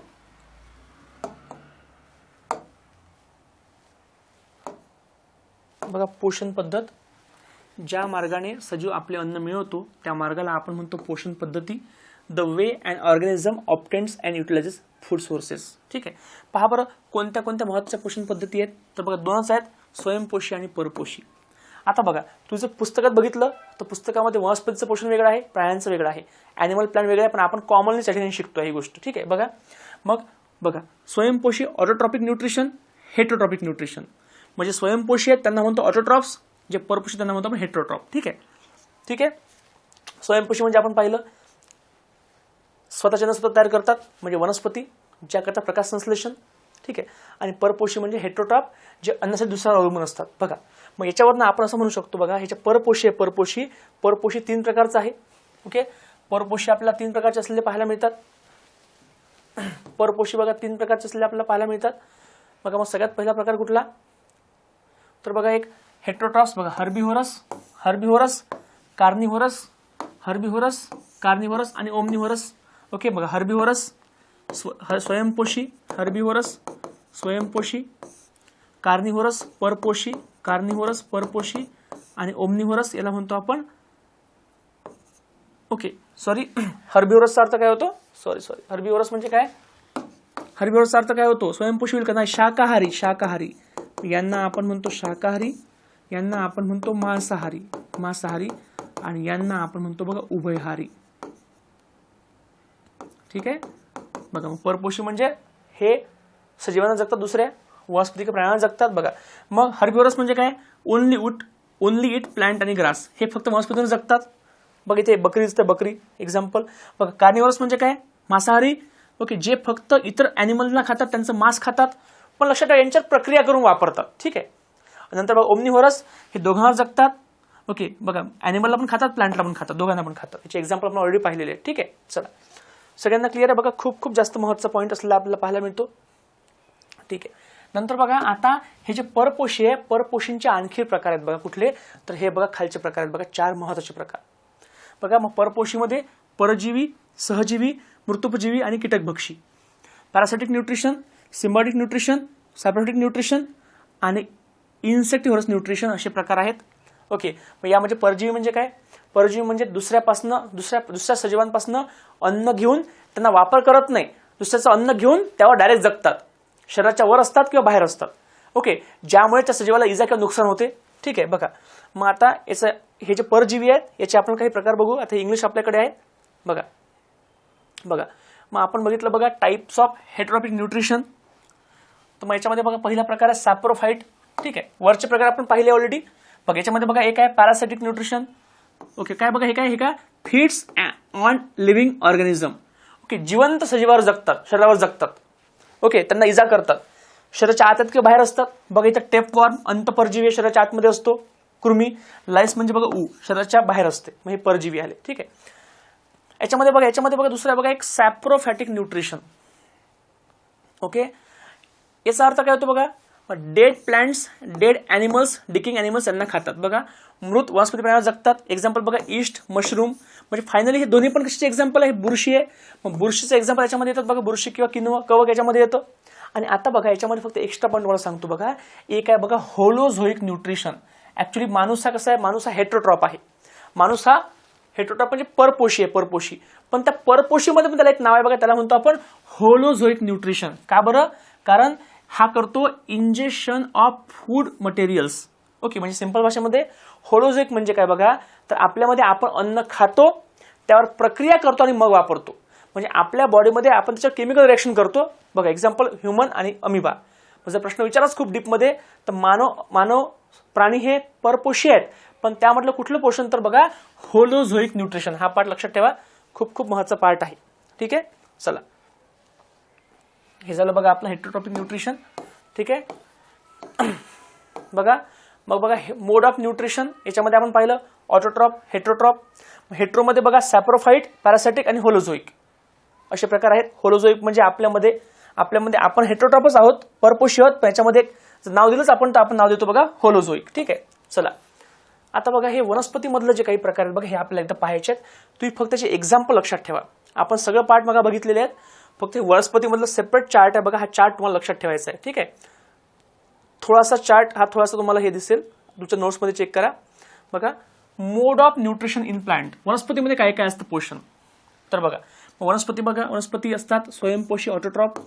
बघा, पोषण पद्धत ज्या मार्गाने सजीव आपले अन्न मिळवतो त्या मार्गाला आपण म्हणतो पोषण पद्धती. The way and organism obtains and utilises food sources. ठीक आहे, पहा बरं कोणत्या कोणत्या महत्त्वाच्या पोषण पद्धती आहेत. तर बघा दोनच आहेत, स्वयंपोषी आणि परपोषी. आता बघा तुझं पुस्तकात बघितलं तर पुस्तकामध्ये वनस्पतीचं पोषण वेगळं आहे, प्राण्यांचं वेगळं आहे, ॲनिमल प्लॅन वेगळं आहे, पण आपण कॉमनली त्याठिकाणी शिकतो ही गोष्ट. ठीक आहे, बघा मग बघा स्वयंपोषी ऑटोट्रॉपिक न्यूट्रिशन, हेटरोट्रॉपिक न्यूट्रिशन. म्हणजे स्वयंपोषी आहेत त्यांना म्हणतो ऑटोट्रॉप्स, जे परपोषी त्यांना म्हणतो आपण हेटरोट्रॉप. ठीक आहे, ठीक आहे. स्वयंपोषी म्हणजे आपण पाहिलं स्वतःच्या स्वतः तयार करतात, म्हणजे वनस्पती ज्या करता प्रकाश संश्लेषण. ठीक आहे, आणि परपोषी म्हणजे हेटरोट्रॉप, जे अन्नासाठी दुसऱ्यावर अवलंबून असतात. बघा मग याच्यावरनं आपण असं म्हणू शकतो बघा, ह्याच्या परपोषी आहे. परपोषी 3 प्रकारचा आहे. ओके, परपोषी आपल्याला 3 प्रकारचे असलेले पाहायला मिळतात. परपोषी बघा 3 प्रकारचे असलेले आपल्याला पाहायला मिळतात. बघा मग सगळ्यात पहिला प्रकार कुठला, तर बघा एक हेटरोट्रॉप्स. बघा हर्बिव्होरस, कार्निव्होरस आणि ओमनिव्होरस. ओके, बघा हर्बिव्होरस स्वयंपोषी, कार्निव्होरस परपोषी आणि ओमनिव्होरस याला म्हणतो आपण. ओके सॉरी, हर्बिव्होरसचा अर्थ काय होतो, हर्बिव्होरस म्हणजे काय, हर्बिव्होरसचा अर्थ काय होतो, स्वयंपोषी होईल का नाही, शाकाहारी. यांना आपण म्हणतो शाकाहारी, यांना आपण म्हणतो मांसाहारी आणि यांना आपण म्हणतो बघा उभयहारी. ठीक आहे, बघा मग परपोषी म्हणजे हे सजीवांना जगतात, दुसऱ्या वनस्पती प्राण्यांना जगतात. बघा मग हर्बिव्होरस म्हणजे काय, ओनली इट प्लांट आणि ग्रास, हे फक्त वनस्पतीवर जगतात. बघ इथे बकरी दिसते, बकरी एक्झाम्पल. बघा कार्निव्होरस म्हणजे काय, मांसाहारी. ओके, जे फक्त इतर ॲनिमलना खातात, त्यांचं मांस खातात, पण लक्षात ठेवा यांच्यात प्रक्रिया करून वापरतात. ठीक आहे, नंतर बघा ओमनिव्होरस, हे दोघांवर जगतात. ओके, बघा ॲनिमलला पण खातात, प्लांटला पण खातात, दोघांना पण खातात. याचे एक्झाम्पल आपण ऑलरेडी पाहिलेले आहे. ठीक आहे, चला सगळ्यांना क्लिअर आहे. बघा खूप जास्त महत्त्वाचा पॉईंट असलेला आपल्याला पाहायला मिळतो. ठीक आहे, नंतर बघा आता हे जे परपोषी आहे, परपोषींचे आणखी प्रकार आहेत बघा कुठले, तर हे बघा खालचे प्रकार आहेत बघा, 4 महत्त्वाचे प्रकार. बघा मग परपोषीमध्ये परजीवी, सहजीवी, मृतोपजीवी आणि कीटकभक्षी. Parasitic nutrition, symbiotic nutrition, saprophytic nutrition आणि इन्सेक्टिव्हरस न्यूट्रिशन असे प्रकार आहेत. ओके, मग यामध्ये परजीवी म्हणजे काय, परजीवी म्हणजे दुसऱ्या सजीवांपासून अन्न घेऊन त्यांना वापर करत नाही, दुसऱ्याचं अन्न घेऊन त्यावर डायरेक्ट जगतात, शरीराच्या वर असतात किंवा बाहेर असतात. ओके, ज्यामुळे त्या सजीवाला इजा किंवा नुकसान होते. ठीक आहे, बघा मग आता याचं हे जे परजीवी आहेत याचे आपण काही प्रकार बघू. आता इंग्लिश आपल्याकडे आहे बघा. मग आपण बघितलं बघा टाइप्स ऑफ हेटरोट्रॉपिक न्यूट्रिशन. तर मग याच्यामध्ये बघा पहिला प्रकार आहे सॅप्रोफाइट. ठीक आहे, वरचे प्रकार आपण पाहिले ऑलरेडी. बघा याच्यामध्ये बघा एक आहे पॅरासिटिक न्यूट्रिशन. ओके, काय बघा हे काय feeds on living organism. Okay, जिवंत सजीवावर जगतात, शरीरावर जगतात. ओके, त्यांना इजा करतात, शरीराच्या आत किंवा बाहेर असतात. बघा इथं टेपवॉर्म अंतपरजीवी शरीराच्या आतमध्ये असतो. कृमी, लाईस म्हणजे बघा शरीराच्या बाहेर असते, मग हे परजीवी आले. ठीक आहे, याच्यामध्ये बघा दुसरा बघा एक सॅप्रोफॅटिक न्यूट्रिशन. ओके, याचा अर्थ काय होतो बघा, dead plants, dead animals, डिकिंग animals यांना खातात बघा, मृत वनस्पती प्राण्यावर जगतात. एक्झाम्पल बघा ईस्ट, मशरूम. म्हणजे फायनली हे दोन्ही पण कशाचे एक्झाम्पल आहे, बुरशी आहे. मग बुरशीचं एक्झाम्पल याच्यामध्ये येतात बघा, बुरशी किंवा किनवा कवक याच्यामध्ये येतं. आणि आता बघा याच्यामध्ये फक्त एक्स्ट्रा पॉईंट मला सांगतो बघा, एक आहे बघा होलोझोईक न्यूट्रिशन. ऍक्च्युली माणूस हा कसा आहे, माणूस हा हेट्रोट्रॉप आहे. माणूस हा हेट्रोट्रॉप म्हणजे परपोशी आहे, परपोशी. पण त्या परपोशीमध्ये पण त्याला एक नाव आहे बघा, त्याला म्हणतो आपण होलोझोईक न्यूट्रिशन. का बरं, कारण हा करतो injection of food materials. Okay, म्हणजे सिंपल भाषेमध्ये होलोझोईक म्हणजे काय बघा, तर आपल्यामध्ये आपण अन्न खातो, त्यावर प्रक्रिया करतो आणि मग वापरतो. म्हणजे आपल्या बॉडीमध्ये आपण त्याच्यावर केमिकल रिएक्शन करतो बघा. एक्झाम्पल ह्युमन आणि अमिबा. जर प्रश्न विचाराच खूप डीपमध्ये, तर मानव प्राणी हे परपोषी आहेत, पण त्यामधलं कुठलं पोषण, तर बघा होलोझोईक न्यूट्रिशन. हा पार्ट लक्षात ठेवा, खूप खूप महत्त्वाचा पार्ट आहे. ठीक आहे, चला हे झालं बघा आपलं हेट्रोट्रॉपिक न्यूट्रिशन. ठीक आहे, बघा मग बघा मोड ऑफ न्यूट्रिशन याच्यामध्ये आपण पाहिलं ऑटोट्रॉप, हेट्रोट्रॉप. हेट्रोमध्ये बघा सॅप्रोफाइट, पॅरासाइटिक आणि होलोझोईक असे प्रकार आहेत. होलोझोईक म्हणजे आपल्यामध्ये आपण हेट्रोट्रॉपच आहोत, परपोषी आहोत, पण याच्यामध्ये नाव दिलंच आपण, तर आपण नाव देतो बघा होलोझोईक. ठीक आहे, चला आता बघा हे वनस्पतीमधलं जे काही प्रकार आहेत बघा, हे आपल्याला एकदा पाहायचे आहेत. तुम्ही फक्त त्याचे एक्झाम्पल लक्षात ठेवा. आपण सगळं पार्ट बघा बघितलेले आहेत, फक्त वनस्पतीमधलं सेपरेट चार्ट आहे बघा, हा चार्ट तुम्हाला लक्षात ठेवायचा आहे. ठीक आहे, थोडासा चार्ट हा थोडासा तुम्हाला हे दिसेल, तुमच्या नोट्समध्ये चेक करा बघा. मोड ऑफ न्यूट्रिशन इन प्लांट, वनस्पतीमध्ये काय काय असतं पोषण, तर बघा वनस्पती बघा, वनस्पती असतात स्वयंपोषी, ऑटोट्रॉप.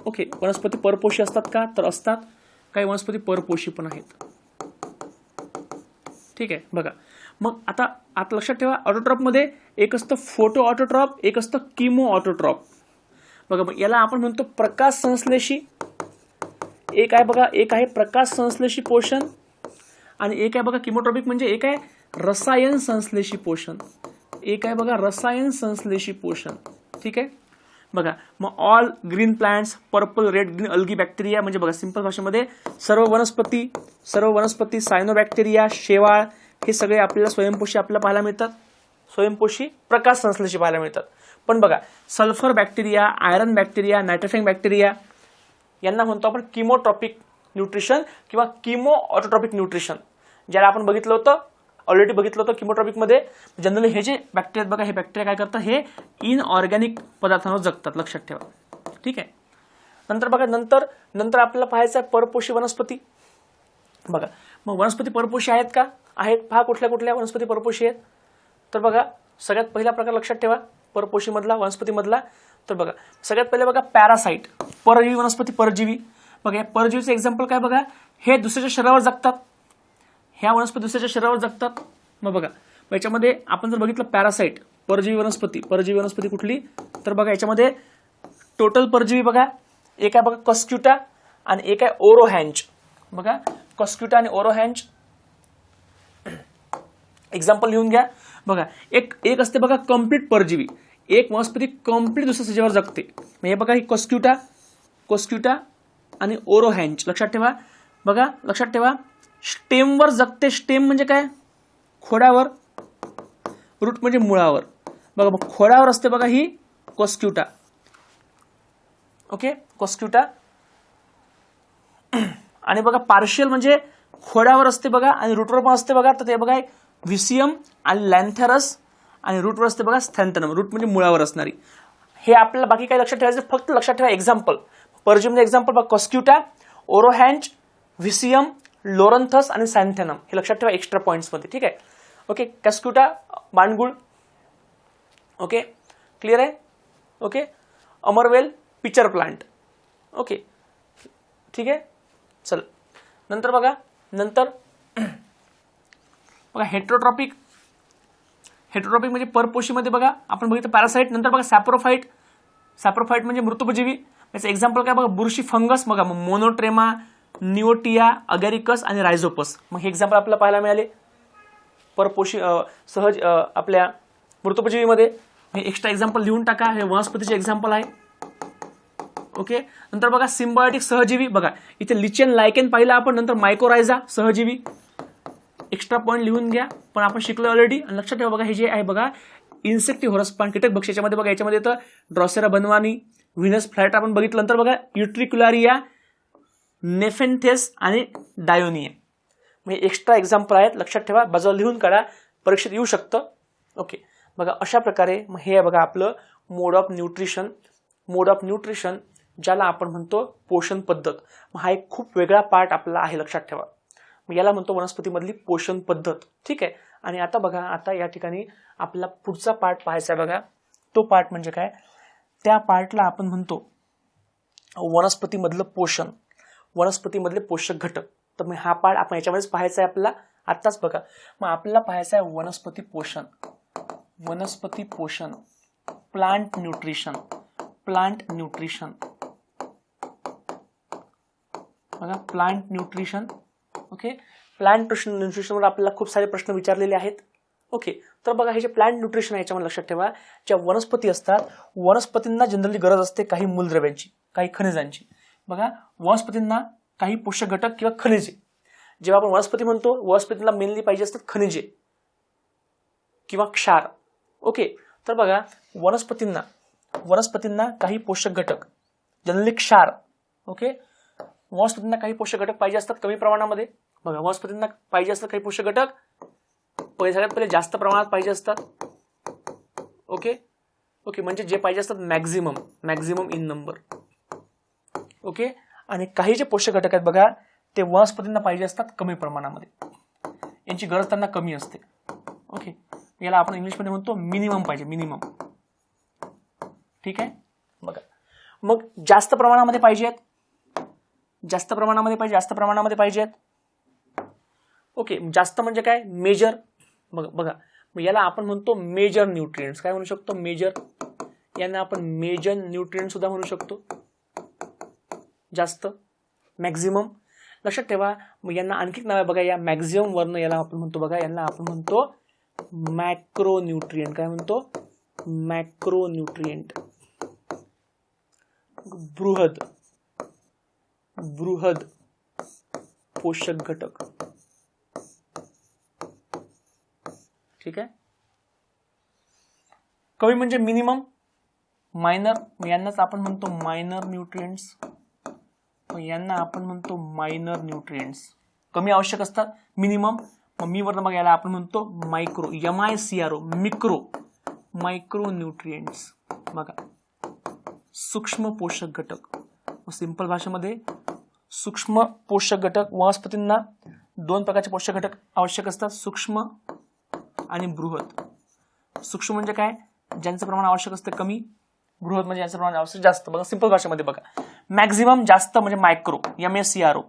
ओके, वनस्पती परपोषी असतात का, तर असतात. काही वनस्पती परपोषी पण आहेत. ठीक आहे, बघा मग आता लक्षात ठेवा, ऑटोट्रॉपमध्ये एक असतं फोटो ऑटोट्रॉप, एक असतं किमो ऑटोट्रॉप. बघा मग याला आपण म्हणतो प्रकाश संश्लेषी. एक आहे बघा, एक आहे प्रकाश संश्लेषी पोषण, आणि एक आहे बघा किमोट्रॉपिक म्हणजे एक आहे रसायन संश्लेषी पोषण. एक आहे बघा रसायन संश्लेषी पोषण. ठीक आहे, बघा मग all green plants, purple, red, green algae bacteria. म्हणजे बघा सिंपल भाषेमध्ये सर्व वनस्पती, सायनोबॅक्टेरिया, शेवाळ, हे सगळे आपल्याला स्वयंपोषी आपल्याला पाहायला मिळतात, स्वयंपोषी प्रकाश संश्लेषी पाहायला मिळतात. पण बघा sulphur bacteria, iron bacteria, nitrophilic bacteria यांना म्हणतो आपण किमोट्रॉपिक न्यूट्रिशन किंवा किमो ऑटोट्रॉपिक न्यूट्रिशन. ज्याला आपण बघितलं होतं, ऑलरेडी बघितलं होतं किमोट्रॉपिकमध्ये. जनरली हे जे बॅक्टेरिया बघा, हे बॅक्टेरिया काय करतात, हे इनऑर्गॅनिक पदार्थांवर जगतात, लक्षात ठेवा. ठीक आहे, नंतर बघा नंतर आपल्याला पाहायचं आहे परपोषी वनस्पती. बघा मग वनस्पती परपोषी आहेत का, आहेत. पहा कुठल्या कुठल्या वनस्पती परपोषी आहेत, तर बघा सगळ्यात पहिला प्रकार लक्षात ठेवा परपोषीमधला, वनस्पतीमधला. तर बघा सगळ्यात पहिले बघा पॅरासाइट, परजीवी वनस्पती, परजीवी. बघा या परजीवीचं एक्झाम्पल काय बघा, हे दुसऱ्याच्या शरीरावर जगतात, ह्या वनस्पती दुसऱ्याच्या शरीरावर जगतात. मग बघा याच्यामध्ये आपण जर बघितलं पॅरासाइट, परजीवी वनस्पती कुठली, तर बघा याच्यामध्ये टोटल परजीवी बघा, एक आहे बघा कॉस्क्युटा आणि एक आहे ओरोहँच. बघा कॉस्क्युटा आणि ओरोहँच एक्झाम्पल लिहून घ्या. बघा एक असते बघा कंप्लीट परजीवी, एक वनस्पती कंप्लीट दुसऱ्या सजीवावर जगते. हे बघा ही कॉस्क्युटा आणि ओरोहँच. लक्षात ठेवा, बघा लक्षात ठेवा, स्टेमवर जगते. स्टेम म्हणजे काय, खोडावर. रूट म्हणजे मुळावर. बघा मग खोडावर असते बघा ही कॉस्क्युटा. ओके, कॉस्क्युटा. आणि बघा पार्शियल म्हणजे खोडावर असते बघा आणि रूटवर पण असते बघा. तर ते बघा व्हिसियम आणि लॅन्थेरस, आणि रूटवर असते बघा स्थॅन्थनम. रूट म्हणजे मुळावर असणारी. हे आपल्याला बाकी काही लक्षात ठेवायचं, फक्त लक्षात ठेवा एक्झाम्पल. परजीवमध्ये एक्झाम्पल बघा कॉस्क्युटा, ओरोहँच, व्हिसियम, लोरंथस आणि सॅन्थेनम. हे लक्षात ठेवा एक्स्ट्रा पॉईंट्समध्ये. ठीक आहे, ओके. कॉस्क्युटा बाणगुळ. ओके, क्लिअर आहे. ओके, अमरवेल पिचर प्लांट. ओके, ठीक आहे. चल नंतर बघा हेट्रोट्रॉपिक म्हणजे परपोशीमध्ये बघा आपण बघितलं पॅरासाइट. नंतर बघा सॅप्रोफाइट म्हणजे मृतोपजीवी. याचं एक्झाम्पल काय बघा, बुरशी, फंगस. बघा मग मोनोट्रेमा, निओटिया, अगॅरिकस आणि रायझोपस. मग हे एक्झाम्पल आपल्याला पाहायला मिळाले परपोषी सहज आपल्या मृतोपजीवीमध्ये. हे एक्स्ट्रा एक्झाम्पल लिहून टाका, हे वनस्पतीचे एक्झाम्पल आहे. ओके, नंतर बघा सिम्बायोटिक सहजीवी. बघा इथे लिचेन, लायकेन पाहिलं आपण. नंतर मायकोरायझा सहजीवी. एक्स्ट्रा पॉईंट लिहून घ्या, पण आपण शिकलो ऑलरेडी. आणि लक्षात ठेवा बघा हे जे आहे बघा इन्सेक्टिव्होरस प्लांट, कीटक भक्ष्य. याच्यामध्ये बघा याच्यामध्ये येतं ड्रॉसेरा बनवानी, व्हिनस फ्लायट्रा आपण बघितलं. नंतर बघा युट्रिक्युलारिया, नेफेन्थेस आणि डायोनिया. म्हणजे एक्स्ट्रा एक्झाम्पल आहेत, लक्षात ठेवा, बाजूला लिहून काढा, परीक्षेत येऊ शकतं. ओके, बघा अशा प्रकारे मग हे बघा आपलं mode of nutrition. Mode of nutrition ज्याला आपण म्हणतो पोषण पद्धत. मग हा एक खूप वेगळा पार्ट आपला आहे, लक्षात ठेवा. मग याला म्हणतो वनस्पतीमधली पोषण पद्धत. ठीक आहे. आणि आता बघा, आता या ठिकाणी आपला पुढचा पार्ट पाहायचा आहे बघा. तो पार्ट म्हणजे काय, त्या पार्टला आपण म्हणतो वनस्पतीमधलं पोषण, वनस्पतीमधले पोषक घटक. तर मग हा पार्ट आपण याच्यामध्येच पाहायचा आहे आपल्याला आत्ताच. बघा मग आपल्याला पाहायचं आहे वनस्पती पोषण. वनस्पती पोषण, प्लांट न्यूट्रिशन. प्लांट न्यूट्रिशन बघा, प्लांट न्यूट्रिशन. ओके, प्लांट न्यूट्रिशनवर आपल्याला खूप सारे प्रश्न विचारलेले आहेत. ओके, तर बघा हे जे प्लांट न्यूट्रिशन आहे याच्यामध्ये लक्षात ठेवा, ज्या वनस्पती असतात, वनस्पतींना जनरली गरज असते काही मूलद्रव्यांची, काही खनिजांची. बघा वनस्पतींना काही पोषक घटक किंवा खनिजे. जेव्हा आपण वनस्पती म्हणतो, वनस्पतींना मेनली पाहिजे असतात खनिजे किंवा क्षार. ओके, तर बघा वनस्पतींना काही पोषक घटक, जनरली क्षार. ओके, वनस्पतींना काही पोषक घटक पाहिजे असतात कमी प्रमाणामध्ये. बघा वनस्पतींना पाहिजे असतात काही पोषक घटक, सगळ्यात पहिले जास्त प्रमाणात पाहिजे असतात. ओके ओके, म्हणजे जे पाहिजे असतात मॅक्झिमम इन नंबर. ओके, आणि काही जे पोषक घटक आहेत बघा, ते वनस्पतींना पाहिजे असतात कमी प्रमाणामध्ये, यांची गरज त्यांना कमी असते. ओके, याला आपण इंग्लिशमध्ये म्हणतो मिनिमम पाहिजे, मिनिमम. ठीक आहे. बघा मग जास्त प्रमाणामध्ये पाहिजेत, जास्त प्रमाणामध्ये पाहिजेत. ओके, जास्त म्हणजे काय, मेजर. बघा मग याला आपण म्हणतो मेजर न्यूट्रिएंट्स. काय म्हणू शकतो, मेजर. यांना आपण मेजर न्यूट्रिएंट सुद्धा म्हणू शकतो. जास्त, मॅक्झिमम. लक्षात ठेवा, मग यांना आणखी नाव आहे बघा, या मॅक्झिमम वरनं याला आपण म्हणतो बघा, यांना आपण म्हणतो मॅक्रो न्यूट्रिएंट. काय म्हणतो, मॅक्रो न्यूट्रिएंट. बृहद पोषक घटक. ठीक आहे. कमी म्हणजे मिनिमम. मायनर, यांनाच आपण म्हणतो मायनर न्यूट्रिएंट्स. यांना आपण म्हणतो मायनर न्यूट्रिएंट्स. कमी आवश्यक असतात, मिनिमम. मग मी वरनं मग याला आपण म्हणतो मायक्रो, MICRO, मायक्रो न्यूट्रिएंट्स. बघा सूक्ष्म पोषक घटक. सिंपल भाषेमध्ये सूक्ष्म पोषक घटक. वनस्पतींना दोन प्रकारचे पोषक घटक आवश्यक असतात, सूक्ष्म आणि बृहद. सूक्ष्म म्हणजे काय, ज्यांचं प्रमाण आवश्यक असतं कमी. बृहद म्हणजे ज्यांचं प्रमाण आवश्यक जास्त. बघा सिंपल भाषेमध्ये बघा, मॅक्झिमम जास्त म्हणजे मायक्रो, MACRO.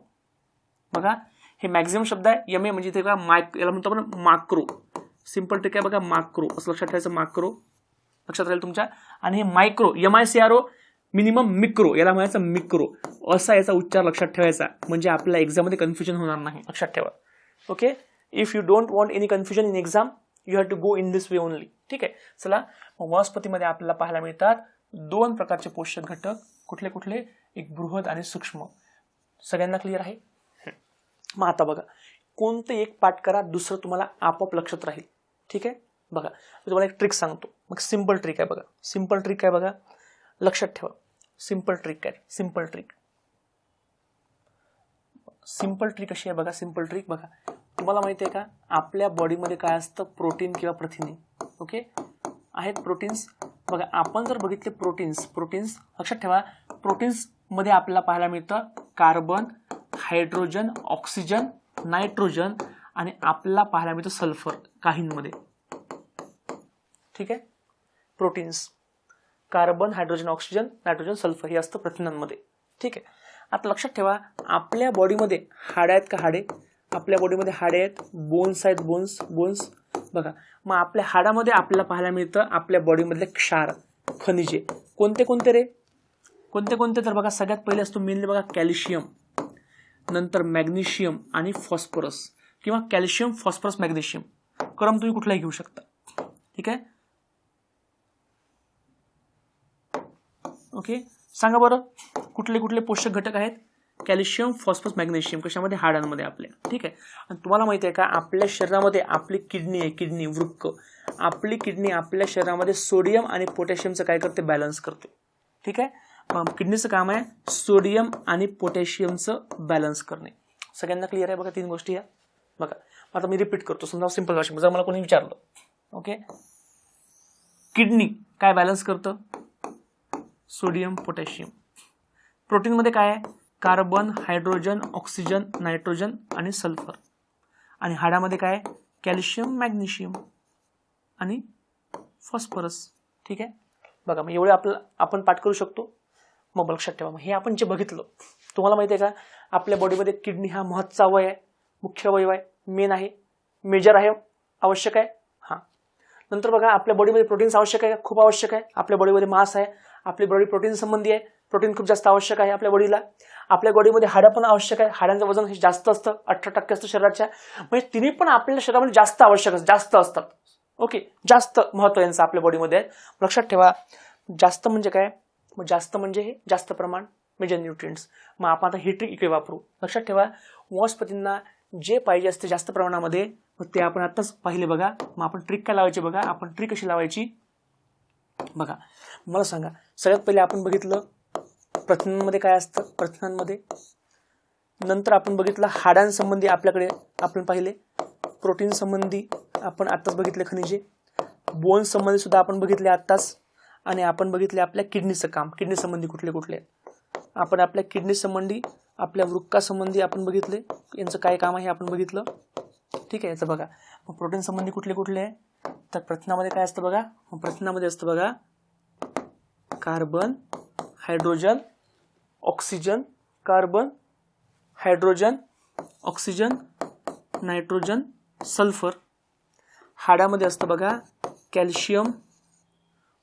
बघा हे मॅक्झिमम शब्द आहे. MA म्हणजे इथे का याला म्हणतो आपण माक्रो. सिंपल ट्रिक आहे बघा, माक्रो असं लक्षात ठेवायचं, माक्रो लक्षात राहील तुमच्या. आणि हे मायक्रो, MICRO, मिनिमम मिक्रो, याला म्हणायचं मिक्रो. असा याचा उच्चार लक्षात ठेवायचा, म्हणजे आपल्या एक्झाम मध्ये कन्फ्युजन होणार नाही, लक्षात ठेवा. Okay, if you don't want any confusion in exam, you have to go in this way only. ठीक आहे. चला, वनस्पतीमध्ये आपल्याला पाहायला मिळतात दोन प्रकारचे पोषक घटक. कुठले कुठले, एक बृहद आणि सूक्ष्म. सगळ्यांना क्लिअर आहे. मग आता बघा, कोणतं एक पाठ करा, दुसरं तुम्हाला आपोआप लक्षात राहील. ठीक आहे. बघा मी तुम्हाला एक ट्रिक सांगतो. मग सिंपल ट्रिक आहे बघा, सिंपल ट्रिक आहे बघा, लक्षात ठेवा. सिंपल ट्रिक आहे, सिंपल ट्रिक. सिंपल ट्रिक अशी आहे बघा, सिंपल ट्रिक बघा. तुम्हाला माहिती आहे का, आपल्या बॉडीमध्ये काय असतं, प्रोटीन किंवा प्रथिने. ओके, आहेत प्रोटीन्स. बघा आपण जर बघितले प्रोटीन्स लक्षात ठेवा, प्रोटीन्स मध्ये आपल्याला पाहायला मिळतं कार्बन, हायड्रोजन, ऑक्सिजन, नायट्रोजन आणि आपल्याला पाहायला मिळतं सल्फर काहींमध्ये. ठीक आहे. Proteins carbon, hydrogen, oxygen, nitrogen, sulphur हे असतं प्रथिनांमध्ये. ठीक आहे. आता लक्षात ठेवा, आपल्या बॉडीमध्ये हाडे आहेत का, हाडे. आपल्या बॉडीमध्ये हाडे आहेत, बोन्स आहेत, बोन्स. बघा मग आपल्या हाडामध्ये आपल्याला पाहायला मिळतं आपल्या बॉडीमधले क्षार, खनिजे. कोणते कोणते रे, कोणते कोणते, तर बघा सगळ्यात पहिले असतो मेनली बघा कॅल्शियम, नंतर मॅग्नेशियम आणि फॉस्फरस, किंवा कॅल्शियम, फॉस्फरस, मॅग्नेशियम. क्रम तुम्ही कुठलाही घेऊ शकता. ठीक आहे. ओके, सांगा बरं कुठले कुठले पोषक घटक आहेत. कॅल्शियम, फॉस्फरस, मॅग्नेशियम कशामध्ये, हाडांमध्ये आपल्या. ठीक आहे. आणि तुम्हाला माहिती आहे का, आपल्या शरीरामध्ये आपली किडनी आहे, किडनी, वृक्क. आपली किडनी आपल्या शरीरामध्ये सोडियम आणि पोटॅशियमचं काय करते, बॅलन्स करते. ठीक आहे. किडनीचं काम आहे सोडियम आणि पोटॅशियमचं बॅलन्स करणे. सगळ्यांना क्लिअर आहे बघा 3 गोष्टी या. बघा आता मी रिपीट करतो, समजा सिंपल भाषेत जर मला कोणी विचारलं, ओके, किडनी काय बॅलन्स करतं? Sodium potassium. प्रोटीनमध्ये काय आहे? कार्बन, हायड्रोजन, ऑक्सिजन, नायट्रोजन आणि सल्फर. आणि हाडामध्ये काय आहे? कॅल्शियम, मॅग्नेशियम आणि फॉस्फरस. ठीक आहे, बघा मग एवढे आपण पाठ करू शकतो. मग लक्षात ठेवा, मग हे आपण जे बघितलं, तुम्हाला माहिती आहे का आपल्या बॉडीमध्ये किडनी हा महत्त्वाचा अवयव आहे, मुख्य अवयव आहे, मेन आहे, मेजर आहे, आवश्यक आहे. हां, नंतर बघा आपल्या बॉडीमध्ये प्रोटीन्स आवश्यक आहे, खूप आवश्यक आहे. आपल्या बॉडीमध्ये मास आहे, आपली बॉडी प्रोटीन संबंधी आहे, प्रोटीन खूप जास्त आवश्यक आहे आपल्या बॉडीला. आपल्या बॉडीमध्ये हाडं पण आवश्यक आहे, हाडांचं वजन हे जास्त असतं, 18% असतं शरीराच्या. म्हणजे तिन्ही पण आपल्या शरीरामध्ये जास्त आवश्यक जास्त असतात. ओके, जास्त महत्व यांचं आपल्या बॉडीमध्ये आहे. लक्षात ठेवा, जास्त म्हणजे काय? मग जास्त म्हणजे हे जास्त प्रमाण म्हणजे न्यूट्रिएंट्स. मग आपण आता ही ट्रिक इकडे वापरू. लक्षात ठेवा, वनस्पतींना जे पाहिजे असते जास्त प्रमाणामध्ये, मग ते आपण आताच पाहिले बघा. मग आपण ट्रिक काय लावायची बघा, आपण ट्रिक कशी लावायची बघा. मला सांगा, सगळ्यात पहिले आपण बघितलं प्रथिनांमध्ये काय असतं, प्रथिनांमध्ये. नंतर आपण बघितलं हाडांसंबंधी आपल्याकडे आपण पाहिले, प्रोटीन संबंधी आपण आत्ताच बघितले खनिजे, बोन संबंधी सुद्धा आपण बघितले आत्ताच. आणि आपण बघितले आपल्या किडनीचं काम, किडनी संबंधी कुठले कुठले आपण आपल्या किडनी संबंधी, आपल्या वृक्का संबंधी आपण बघितले, यांचं काय काम आहे हे आपण बघितलं. ठीक आहे, याचं बघा. मग प्रोटीन संबंधी कुठले कुठले आहे, तर प्रथिनामध्ये काय असतं बघा, प्रथिनामध्ये असतं बघा carbon, hydrogen, oxygen, carbon, hydrogen, oxygen, nitrogen, sulphur. हाडामध्ये असतं बघा कॅल्शियम,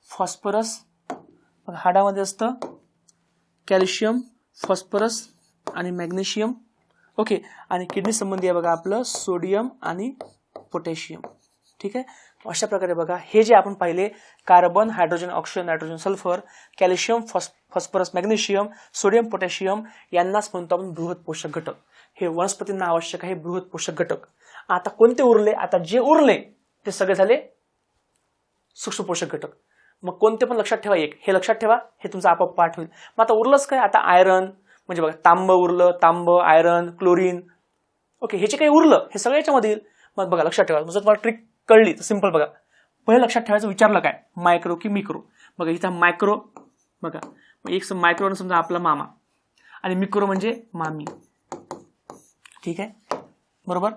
फॉस्फरस. हाडामध्ये असतं कॅल्शियम, फॉस्फरस आणि मॅग्नेशियम. ओके, आणि किडनी संबंधी आहे बघा आपलं सोडियम आणि पोटॅशियम. ठीक आहे, अशा प्रकारे बघा हे जे आपण पाहिले carbon, hydrogen, oxygen, nitrogen, sulphur, calcium, phosphorus, magnesium, sodium, potassium यांनाच म्हणतो आपण बृहत पोषक घटक. हे वनस्पतींना आवश्यक आहे बृहत पोषक घटक. आता कोणते उरले? आता जे उरले ते सगळे झाले सूक्ष्म पोषक घटक. मग कोणते पण लक्षात ठेवा, एक हे लक्षात ठेवा, हे तुमचं आपोआप पाठ होईल. मग आता उरलंच काय? आता आयरन म्हणजे बघा तांब उरलं, तांब, आयरन, क्लोरीन. ओके, हे जे काही उरलं हे सगळं याच्यामध्ये येईल. मग बघा लक्षात ठेवा, जर तुम्हाला ट्रिक कळली तर सिंपल बघा. पहिलं लक्षात ठेवायचं, विचारलं काय मायक्रो की मिक्रो. बघा इथं मायक्रो बघा, एक मायक्रो समजा आपला मामा आणि मिक्रो म्हणजे मामी. ठीक आहे, बरोबर.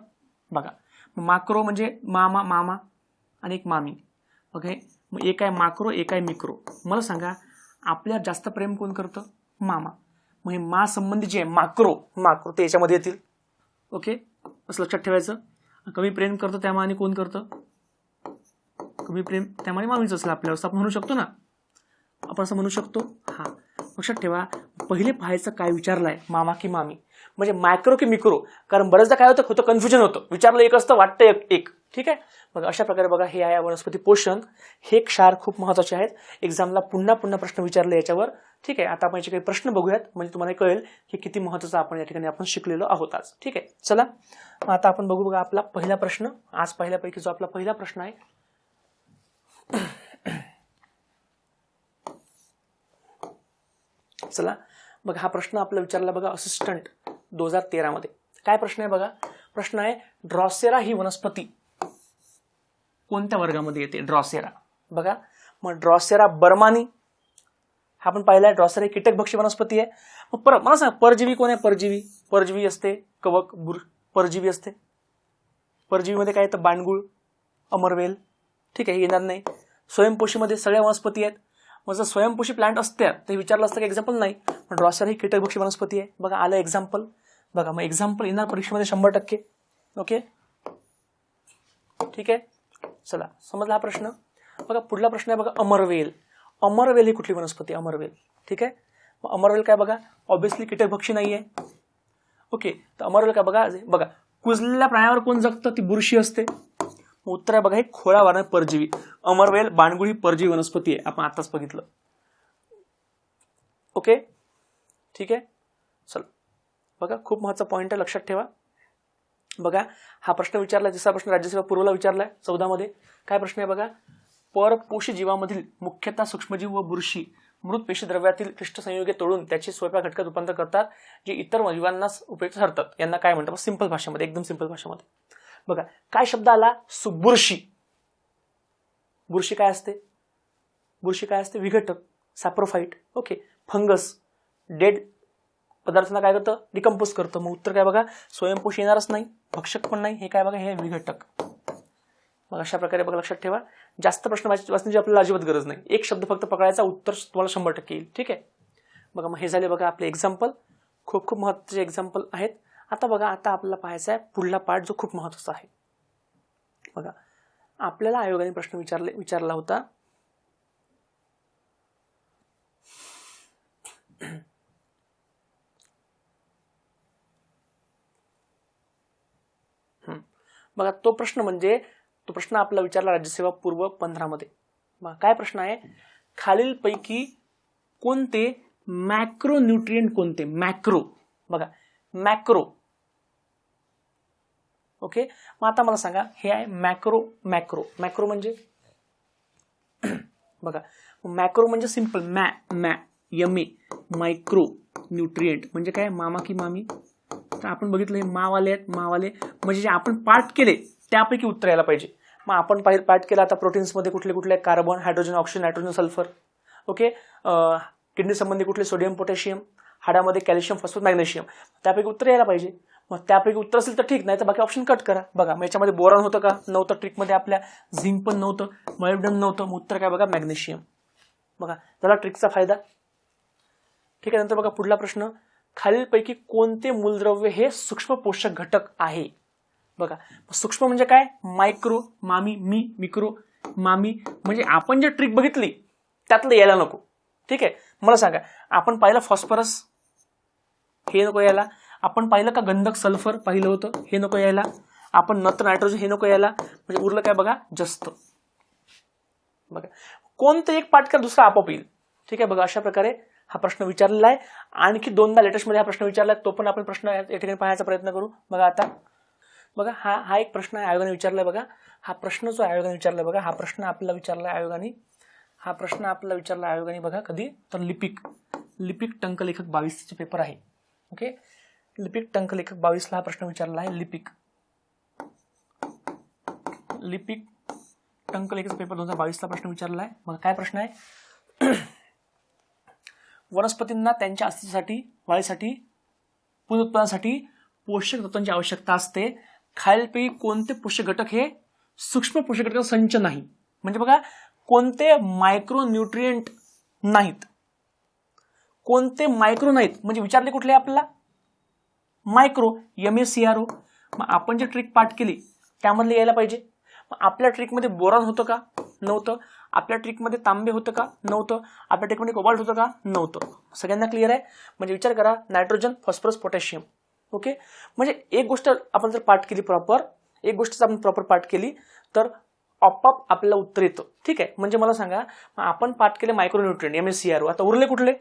बघा माक्रो म्हणजे मामा, मामा आणि एक मामी. ओके, मग एक आहे माक्रो, एक आहे मिक्रो. मला सांगा आपल्याला जास्त प्रेम कोण करतं? मामा. मग हे मा संबंधी जे माक्रो माक्रो ते याच्यामध्ये येतील. ओके, असं लक्षात ठेवायचं. कमी प्रेम करतो त्यामाने कोण करतं? कमी प्रेम त्यामाने मामीच असेल आपल्यावर, असं आपण म्हणू शकतो ना, आपण असं म्हणू शकतो. हा, लक्षात ठेवा, पहिले पाहायचं काय विचारलंय, मामा की मामी, म्हणजे मायक्रो की मिक्रो. कारण बरेचदा काय होतं कन्फ्युजन होतं, विचारलं एक असतं वाटतं एक. ठीक आहे, बघा अशा प्रकारे बघा हे आहे वनस्पती पोषण. हे क्षार खूप महत्वाचे आहेत, एक्झामला पुन्हा प्रश्न विचारले याच्यावर. ठीक आहे, आता आपण याचे काही प्रश्न बघूयात म्हणजे तुम्हाला कळेल की किती महत्वाचं आपण या ठिकाणी आपण शिकलेलो आहोत आज. ठीक आहे, चला आता आपण बघू बघा आपला पहिला प्रश्न, आज पहिल्यापैकी जो आपला पहिला प्रश्न आहे. चला बघा, हा प्रश्न आपला विचारला बघा असिस्टंट 2013 मध्ये. काय प्रश्न आहे बघा, प्रश्न आहे ड्रॉसेरा ही वनस्पती कोणत्या वर्गामध्ये येते? ड्रॉसेरा बघा, मग ड्रॉसेरा बर्मानी हा आपण पाहिलाय. ड्रॉसेरा ही कीटकभक्षी वनस्पती आहे. मग मला सांगा परजीवी कोण आहे? परजीवी असते कवक, परजीवी असते. परजीवीमध्ये काय येतं? बांडगुळ, अमरवेल. ठीक आहे, येणार नाही. स्वयंपोषीमध्ये सगळ्या वनस्पती आहेत. मग जर स्वयंपोषी प्लांट असते तर विचारलं असतं की एक्झाम्पल नाही. पण ड्रॉसेरा ही कीटकभक्षी वनस्पती आहे. बघा आलं एक्झाम्पल. बघा मग एक्झाम्पल येणार परीक्षेमध्ये 100%. ओके, ठीक आहे, चला समजला हा प्रश्न. बघा पुढला प्रश्न आहे बघा अमरवेल. अमरवेल ही कुठली वनस्पती? अमरवेल. ठीक आहे, मग अमरवेल काय बघा, ऑब्विसली कीटकभक्षी नाहीये. ओके, तर अमरवेल काय बघा कुजलेल्या प्राण्यावर कोण जगतं? ती बुरशी असते. उत्तर आहे बघा हे खोळावार परजीवी. अमरवेल बाणगुळ ही परजीवी वनस्पती आहे, आपण आताच बघितलं. ओके, ठीक आहे, चला बघा खूप महत्त्वाचा पॉईंट आहे, लक्षात ठेवा. बघा हा प्रश्न विचारलाय, दुसरा प्रश्न राज्यसेवा पूर्वला विचारलाय 14 मध्ये. काय प्रश्न आहे बघा, परपोषी जीवामधील मुख्यतः सूक्ष्मजीव व बुरशी मृत पेशी द्रव्यातील पिष्ट संयुगे तोडून त्याचे स्वयंपाक घटकात रूपांतर करतात, जे इतर जीवांना उपयुक्त ठरतात. यांना काय म्हणतात? सिंपल भाषेमध्ये, एकदम सिंपल भाषेमध्ये. बघा काय शब्द आला? बुरशी. बुरशी काय असते? बुरशी काय असते? विघटक, सॅप्रोफाइट. ओके. फंगस डेड पदार्थांना काय करतं? डिकम्पोज करतं. मग उत्तर काय बघा? स्वयंपोषी येणारच नाही, भक्षक पण नाही. हे काय बघा? हे विघटक. मग अशा प्रकारे बघा लक्षात ठेवा. जास्त प्रश्न वाचण्याची आपल्याला अजिबात गरज नाही. एक शब्द फक्त पकडायचा, उत्तर तुम्हाला 100% येईल. ठीक आहे. बघा मग हे झाले बघा आपले एक्झाम्पल. खूप खूप महत्त्वाचे एक्झाम्पल आहेत. आता बघा आता आपल्याला पाहायचा आहे पुढला पार्ट जो खूप महत्त्वाचा आहे. बघा आपल्याला आयोगाने प्रश्न विचारला होता. बघा तो प्रश्न आपला विचारला राज्यसेवा पूर्व 15 मध्ये. बघा काय प्रश्न आहे? खालीलपैकी कोणते मॅक्रो न्यूट्रिएंट कोणते? मॅक्रो. बघा मॅक्रो. ओके. मग आता मला सांगा हे आहे मॅक्रो. मॅक्रो म्हणजे बघा मॅक्रो म्हणजे सिंपल यमी मायक्रो न्यूट्रिएंट म्हणजे काय? मामा की मामी. तर आपण बघितलं हे मावाले म्हणजे जे आपण पार्ट केले त्यापैकी उत्तर यायला पाहिजे. मग आपण पार्ट केला आता प्रोटीन्समध्ये कुठले कुठले? Carbon, hydrogen, oxygen, nitrogen, sulphur. Okay. Kidney संबंधी कुठले? Sodium, potassium. हाडामध्ये कॅल्शियम, फॉस्फरस, मॅग्नेशियम. त्यापैकी उत्तर यायला पाहिजे. मग त्यापैकी उत्तर असेल तर ठीक, नाही तर बाकी ऑप्शन कट करा. बघा मग याच्यामध्ये बोरॉन होतं का? नव्हतं. ट्रिकमध्ये आपल्या झिंक पण नव्हतं, मॉलिब्डेनम नव्हतं. मग उत्तर काय बघा? मॅग्नेशियम. बघा झाला ट्रिकचा फायदा. ठीक आहे. नंतर बघा पुढला प्रश्न. खालीलपैकी कोणते मूलद्रव्य हे सूक्ष्म पोषक घटक आहे? बघा सूक्ष्म म्हणजे काय? मायक्रो, मामी, मिक्रो, मामी. म्हणजे आपण जे ट्रिक बघितली त्यातलं यायला नको. ठीक आहे. मला सांगा आपण पाहिलं फॉस्फरस, हे नको यायला. आपण पाहिलं का गंधक, सल्फर पाहिलं होतं, हे नको यायला. आपण नत्र, नायट्रोजन, हे नको यायला. म्हणजे उरलं काय बघा? जस्त. बघा कोणतं एक पाठ कर, दुसरा आपोआप येईल. ठीक आहे. बघा अशा प्रकारे हा प्रश्न विचारलेला आहे. आणखी दोनदा लेटेस्ट मध्ये हा प्रश्न विचारला, तो पण आपण प्रश्न या ठिकाणी पाहण्याचा प्रयत्न करू. बघा आता बघा हा एक प्रश्न आहे आयोगाने विचारलाय. बघा हा प्रश्न जो आयोगाने विचारलाय, बघा हा प्रश्न आपल्याला विचारलाय आयोगाने. बघा कधी? तर लिपिक टंकलेखक 22 चे पेपर आहे. ओके. लिपिक टंकलेखक 22 ला हा प्रश्न विचारला आहे. लिपिक टंकलेखक पेपर 2022 ला प्रश्न विचारला आहे. मग काय प्रश्न आहे? वनस्पतींना त्यांच्या अस्तित्वासाठी, वाढीसाठी, पुनरुत्पादनासाठी पोषक तत्वांची आवश्यकता असते. खालीलपैकी कोणते पोषक घटक हे सूक्ष्म पोषक घटकांचा संच नाही? म्हणजे बघा कोणते मायक्रो न्यूट्रिएंट नाहीत, कोणते मायक्रो नाहीत. म्हणजे विचारले कुठले आपल्याला? Micro, MaCRO. मग आपण जे ट्रिक पाठ केली त्यामधले यायला पाहिजे. मग आपल्या ट्रिकमध्ये बोरॉन होतं का? नव्हतं. आपल्या ट्रिकमध्ये तांबे होतं का? नव्हतं. आपल्या ट्रिकमध्ये कोबाल्ट होतं का? नव्हतं. सगळ्यांना क्लिअर आहे? म्हणजे विचार करा, नायट्रोजन, फॉस्फरस, पोटॅशियम. ओके. म्हणजे एक गोष्ट आपण जर पाठ केली प्रॉपर पाठ केली तर आपोआप आपल्याला उत्तर येतं. ठीक आहे. म्हणजे मला सांगा आपण पाठ केले मायक्रोन्यूट्रिएंट MaCRO. आता उरले कुठले?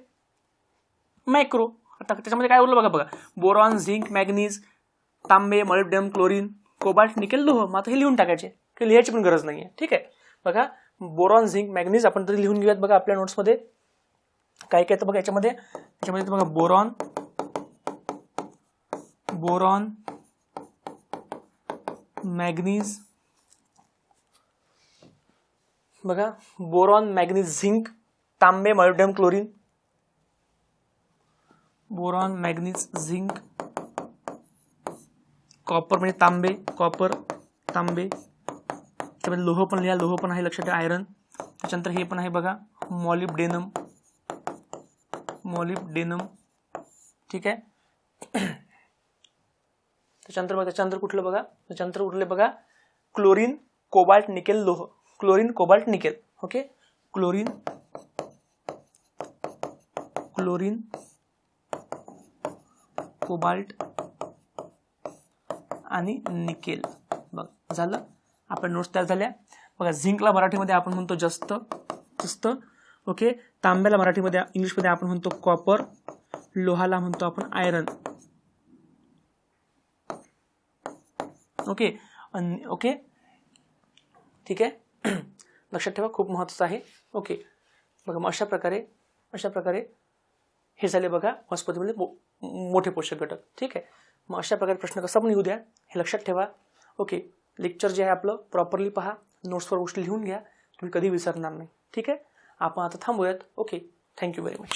मायक्रो. आता त्याच्यामध्ये काय उरलं बघा बोरॉन, झिंक, मॅग्नीज, तांबे, मॉलिब्डेनम, क्लोरीन, कोबाल्ट, निकेल, लोह. मग आता हे लिहून टाकायचे, की लिहायची पण गरज नाहीये. ठीक आहे. बघा बोरॉन, झिंक, मॅग्नीज आपण तरी लिहून घेऊयात. बघा आपल्या नोट्समध्ये काय काय तर बघा याच्यामध्ये बघा बोरॉन, मॅग्नीज, बघा बोरॉन, मॅग्नीज, झिंक, तांबे, molybdenum, chlorine. Boron, manganese, zinc, copper म्हणजे तांबे. त्यामध्ये लोह पण लिहा, लोह पण आहे लक्षात ठेवा. आयरन. त्याच्यानंतर हे पण आहे बघा मॉलिब्डेनम. ठीक आहे. त्याच्यानंतर कुठलं बघा? त्याच्यानंतर उरले बघा क्लोरीन, कोबाल्ट, निकेल, लोह. Chlorine, cobalt, nickel. Okay. Chlorine, cobalt आणि निकेल. बघ झालं. आपण नोट्स तयार झाल्या. बघा झिंकला मराठीमध्ये आपण म्हणतो जस्त. ओके. तांब्याला मराठीमध्ये इंग्लिशमध्ये आपण म्हणतो कॉपर. लोहाला म्हणतो आपण आयरन. ओके. ठीक आहे. लक्षात ठेवा, खूप महत्त्वाचं आहे. ओके. बघा मग अशा प्रकारे अशा प्रकारे हे झाले बघा वनस्पतीमध्ये मोठे पोषक घटक. ठीक आहे. मग अशा प्रकारे प्रश्न कसा पण येऊ द्या हे लक्षात ठेवा. ओके. लेक्चर जे आहे आपलं प्रॉपरली पहा, नोट्सवर गोष्टी लिहून घ्या, तुम्ही कधी विसरणार नाही. ठीक आहे. आपण आता थांबूयात. ओके. Thank you very much.